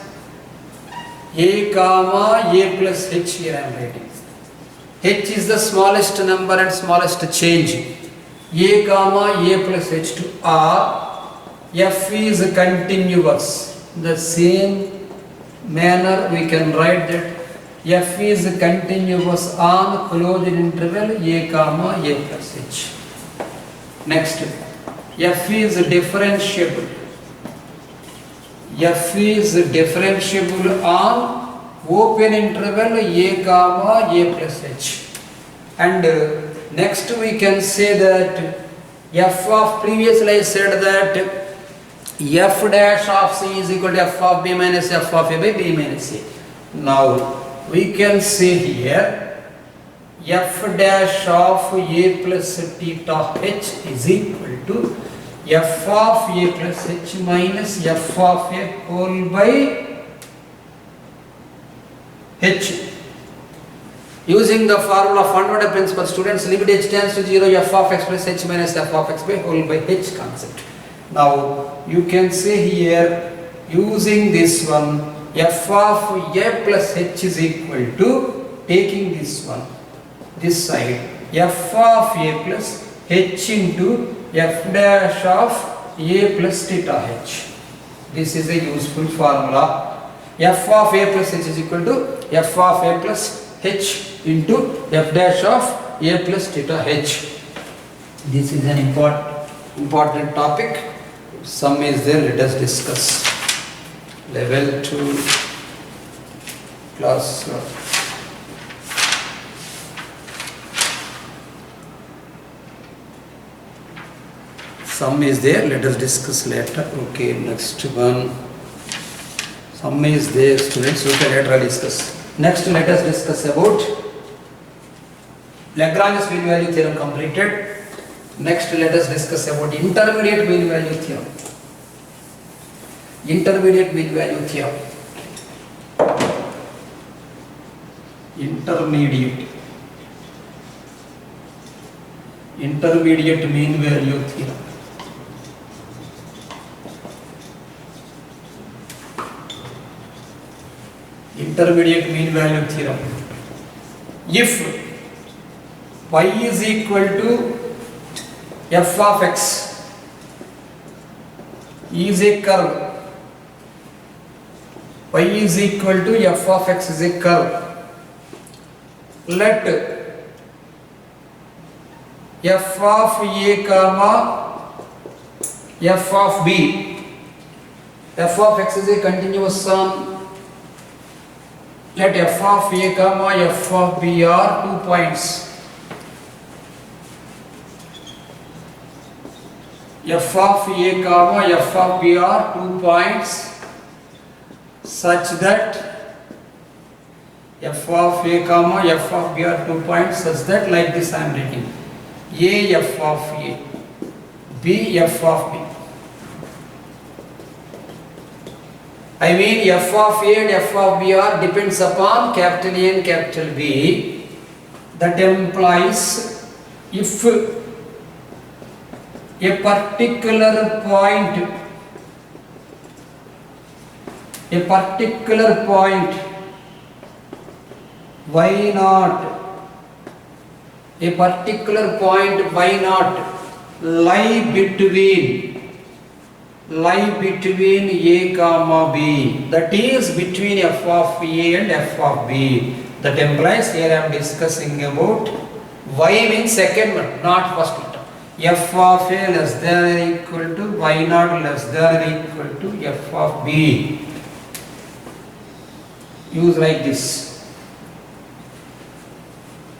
a comma a plus h here I am writing. H is the smallest number and smallest change. A comma a plus h to r. F is continuous. The same manner we can write that f is continuous on closed interval a comma a plus h. Next, f is differentiable. F is differentiable on open interval a comma a plus h. And next we can say that f of, previously I said that f dash of c is equal to f of b minus f of a by b minus a. Now we can say here f dash of a plus theta h is equal to f of a plus h minus f of a whole by h. Using the formula of fundamental principle, students, limit h tends to 0, f of x plus h minus f of x by whole by h concept. Now you can say here, using this one, f of a plus h is equal to, taking this one, this side, f of a plus h into f dash of a plus theta h. This is a useful formula. F of a plus h is equal to f of a plus h into f dash of a plus theta h. This is an important topic. Sum is there, let us discuss. Level 2 class. Sum is there, let us discuss later. Okay, next one. Sum is there, students, okay, later I discuss. Next, let us discuss about Lagrange's mean value theorem completed. Next, let us discuss about intermediate mean value theorem. Intermediate mean value theorem. Intermediate mean value theorem. Intermediate mean value theorem. If y is equal to f of x is a curve, y is equal to f of x is a curve, let f of a comma f of b f of x is a continuous sum. Let f of a comma f of b are 2 points. F of a comma f of b are 2 points such that f of a comma f of b are 2 points such that, like this I am writing, a f of a, b f of b. I mean f of a and f of b are depends upon capital A and capital B. That implies if a particular point y naught, a particular point y naught lie between a comma b, that is between f of a and f of b. That implies here I am discussing about y means second one, not first one. F of a less than or equal to y naught less than or equal to f of b. Use like this.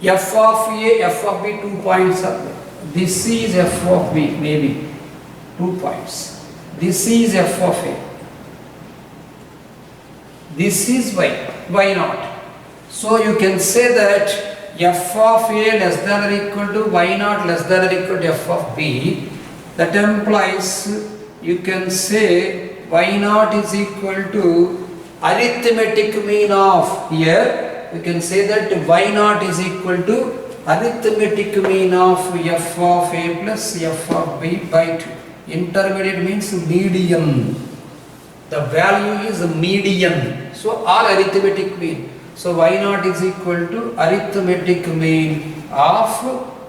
F of a, f of b, 2 points are there. This is f of b, maybe 2 points. This is f of a. This is y naught. So you can say that f of a less than or equal to y naught less than or equal to f of b. That implies you can say y naught is equal to arithmetic mean of, here you can say that y naught is equal to arithmetic mean of f of a plus f of b by 2. Intermediate means median. The value is median. So or arithmetic mean. So y naught is equal to arithmetic mean of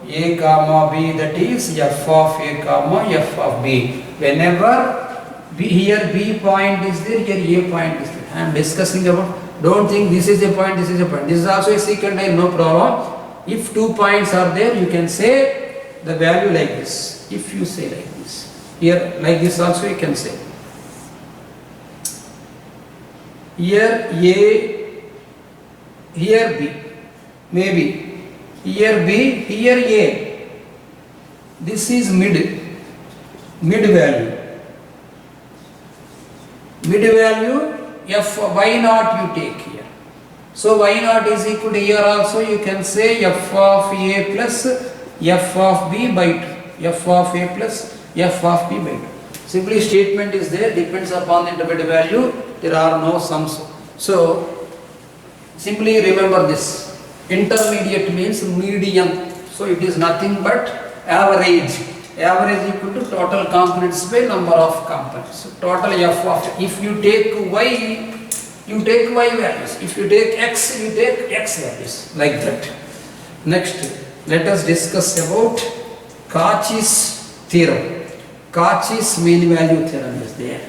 a comma b, that is f of a comma f of b. Whenever here b point is there, here a point is there. I am discussing about, don't think this is a point, this is a point. This is also a secant line, no problem. If 2 points are there, you can say the value like this. If you say like this. Here like this also you can say. Here a, here b, maybe here b, here a. This is mid value. Mid value f y naught you take here. So y naught is equal to, here also you can say f of a plus f of b by 2. F of a plus f of b by 2. Simply statement is there, depends upon the intermediate value. There are no sums. So simply remember this. Intermediate means median. So it is nothing but average. Average equal to total components by number of components. So total f of, if you take y, you take y values. If you take x, you take x values. Like that. Next, let us discuss about Cauchy's theorem. Cauchy's mean value theorem is there.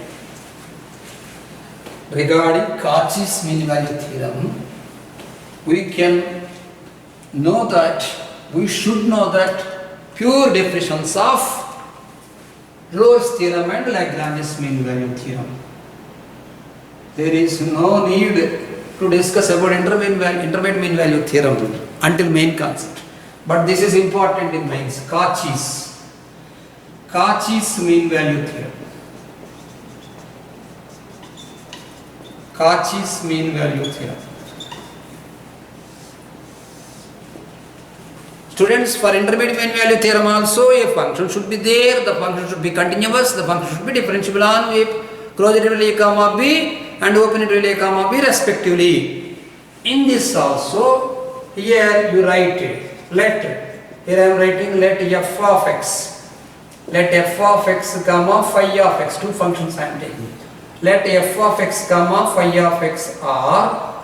Regarding Cauchy's mean value theorem, we can know that, we should know that pure definitions of Rolle's theorem and Lagrange's mean value theorem. There is no need to discuss about intermediate mean value theorem until main concept. But this is important in mains. Cauchy's mean value theorem. Cauchy's mean value theorem. Students, for intermediate mean value theorem also a function should be there, the function should be continuous, the function should be differentiable on with closed interval a comma b and open interval a comma b respectively. In this also, here you write here I am writing let f of x comma phi of x, two functions I am taking. Let f of x comma phi of x are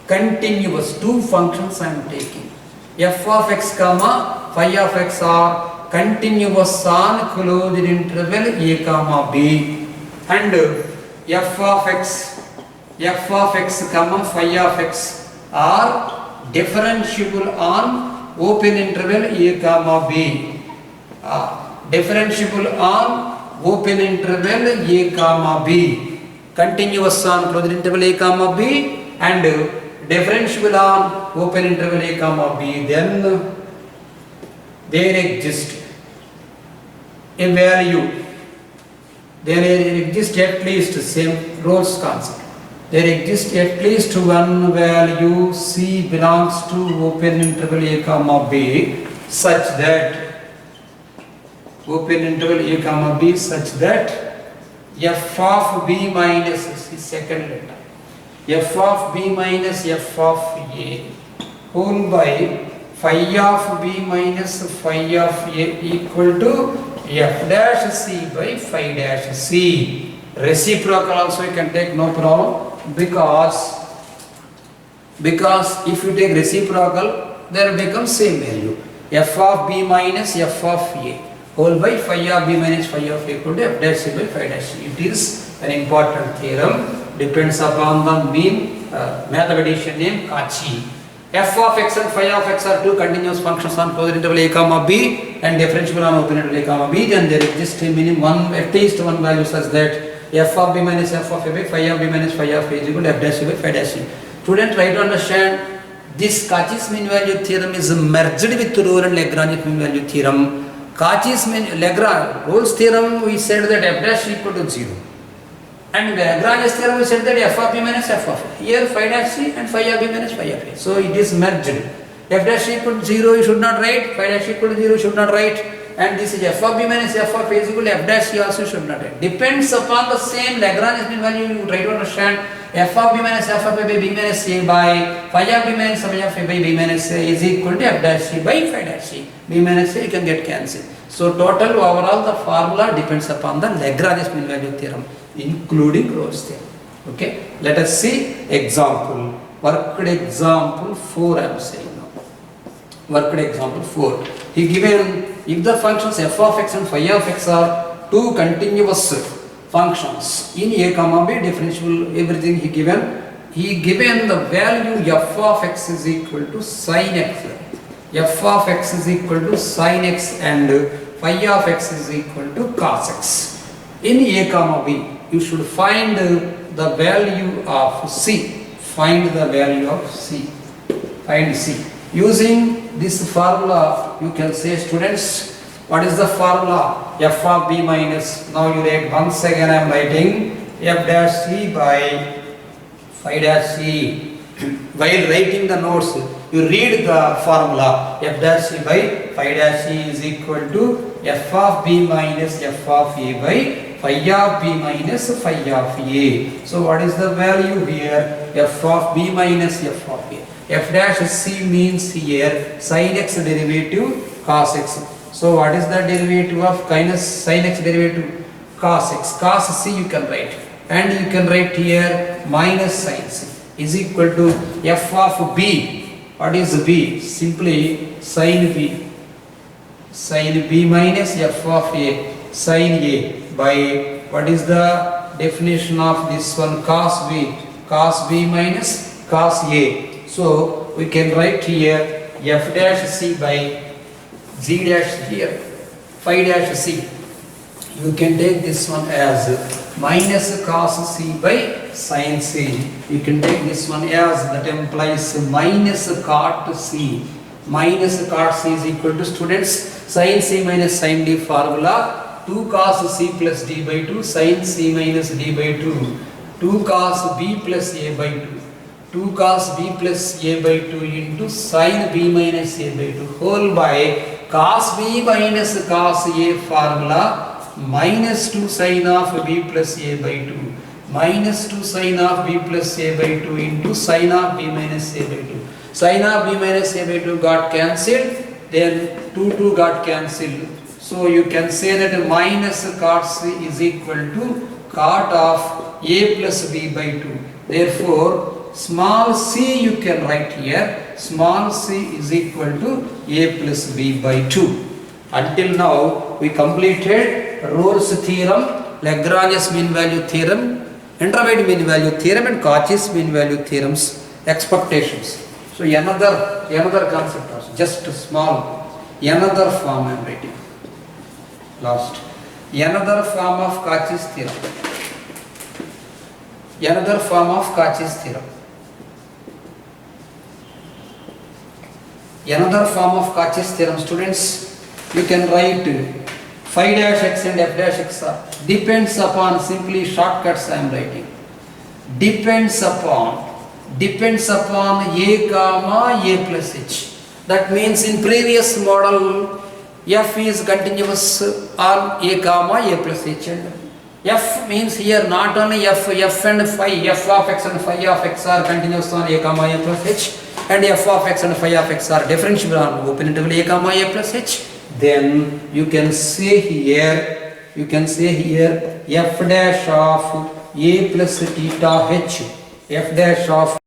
continuous, two functions I am taking. F of x comma phi of x are continuous on closed interval a comma b, and f of x comma phi of x are differentiable on open interval a comma b. Differentiable on open interval a comma b. continuous on closed interval a comma b and differentiable on open interval a comma b, then there exists a value, there exists at least same Rolle's concept, there exists at least one value c belongs to open interval a comma b such that open interval a comma b such that f of b minus is second letter, f of b minus f of a whole by phi of b minus phi of a equal to f dash c by phi dash c. Reciprocal also you can take, no problem, because if you take reciprocal there becomes same value, f of b minus f of a whole by phi of b minus phi of a equal to f dash c by phi dash c. It is an important theorem, depends upon the mean mathematician named Cauchy. F of x and phi of x are two continuous functions on closed interval a comma b and differentiable on open interval a comma b, then there exists a minimum one, at least one value such that f of b minus f of a by phi of b minus phi of a is equal to f dash c by phi dash c. Student, try to understand this Cauchy's mean value theorem is merged with Rolle and Lagrange mean value theorem. Cauchy's mean Lagrange Rolle's theorem we said that f dash equal to 0. And Lagrange's theorem we said that f of b minus f of a. Here phi dash c and phi of b minus phi of a. So it is merged. F dash equal to 0 you should not write, phi dash equal to 0 you should not write, and this is f of b minus f of a is equal to f dash c also should not write. Depends upon the same Lagrange's mean value, you try to understand f of b minus f of a by b minus c by phi of b minus phi of a by b minus a is equal to f dash c by phi dash c. B minus a you can get cancelled. So total overall the formula depends upon the Lagrange's mean value theorem, including Rolle's theorem. Okay, let us see example, worked example 4 I am saying now. Worked example 4. He given if the functions f of x and phi of x are two continuous functions in a comma b differentiable, everything he given the value f of x is equal to sin x, f of x is equal to sin x and phi of x is equal to cos x. In a comma b you should find the value of c, find the value of c, find c. Using this formula you can say, students, what is the formula? F of b minus, now you write once again I am writing f dash c by phi dash c. While writing the notes you read the formula, f dash c by phi dash c is equal to f of b minus f of a by phi of b minus phi of a. So what is the value here? F of b minus f of a. F dash c means here sin x derivative cos x. So what is the derivative of sin x derivative cos x? Cos c you can write, and you can write here minus sin c is equal to f of b. What is b? Simply sin b. Sin b minus f of a, sin a by, what is the definition of this one? Cos b. Cos b minus cos a. So we can write here f dash c by z dash here phi dash c. You can take this one as minus cos c by sin c. You can take this one as, that implies minus cot c. Minus cot c is equal to, students, sin c minus sin d formula, 2 cos c plus d by 2 sin c minus d by 2, 2 cos b plus a by 2, 2 cos b plus a by 2 into sin b minus a by 2 whole by cos b minus cos a formula minus 2 sin of b plus a by 2 minus 2 sin of b plus a by 2 into sin of b minus a by 2. Sin of b minus a by 2 got cancelled, then 2 got cancelled. So you can say that minus cot c is equal to cot of a plus b by 2. Therefore, small c you can write here, small c is equal to a plus b by 2. Until now we completed Rolle's theorem, Lagrange's mean value theorem, intermediate mean value theorem and Cauchy's mean value theorems expectations. So another concept also, just small, another form I am writing. Last, another form of Cauchy's theorem. Another form of Cauchy's theorem. Another form of Cauchy's theorem, students, you can write phi dash x and f dash x are depends upon, simply shortcuts I am writing. Depends upon a comma a plus h. That means in previous model f is continuous on a comma a plus h, and f means here not only f and phi, f of x and phi of x are continuous on a comma a plus h, and f of x and phi of x are differentiable on open interval a comma a plus h. Then you can say here f dash of a plus theta h, f dash of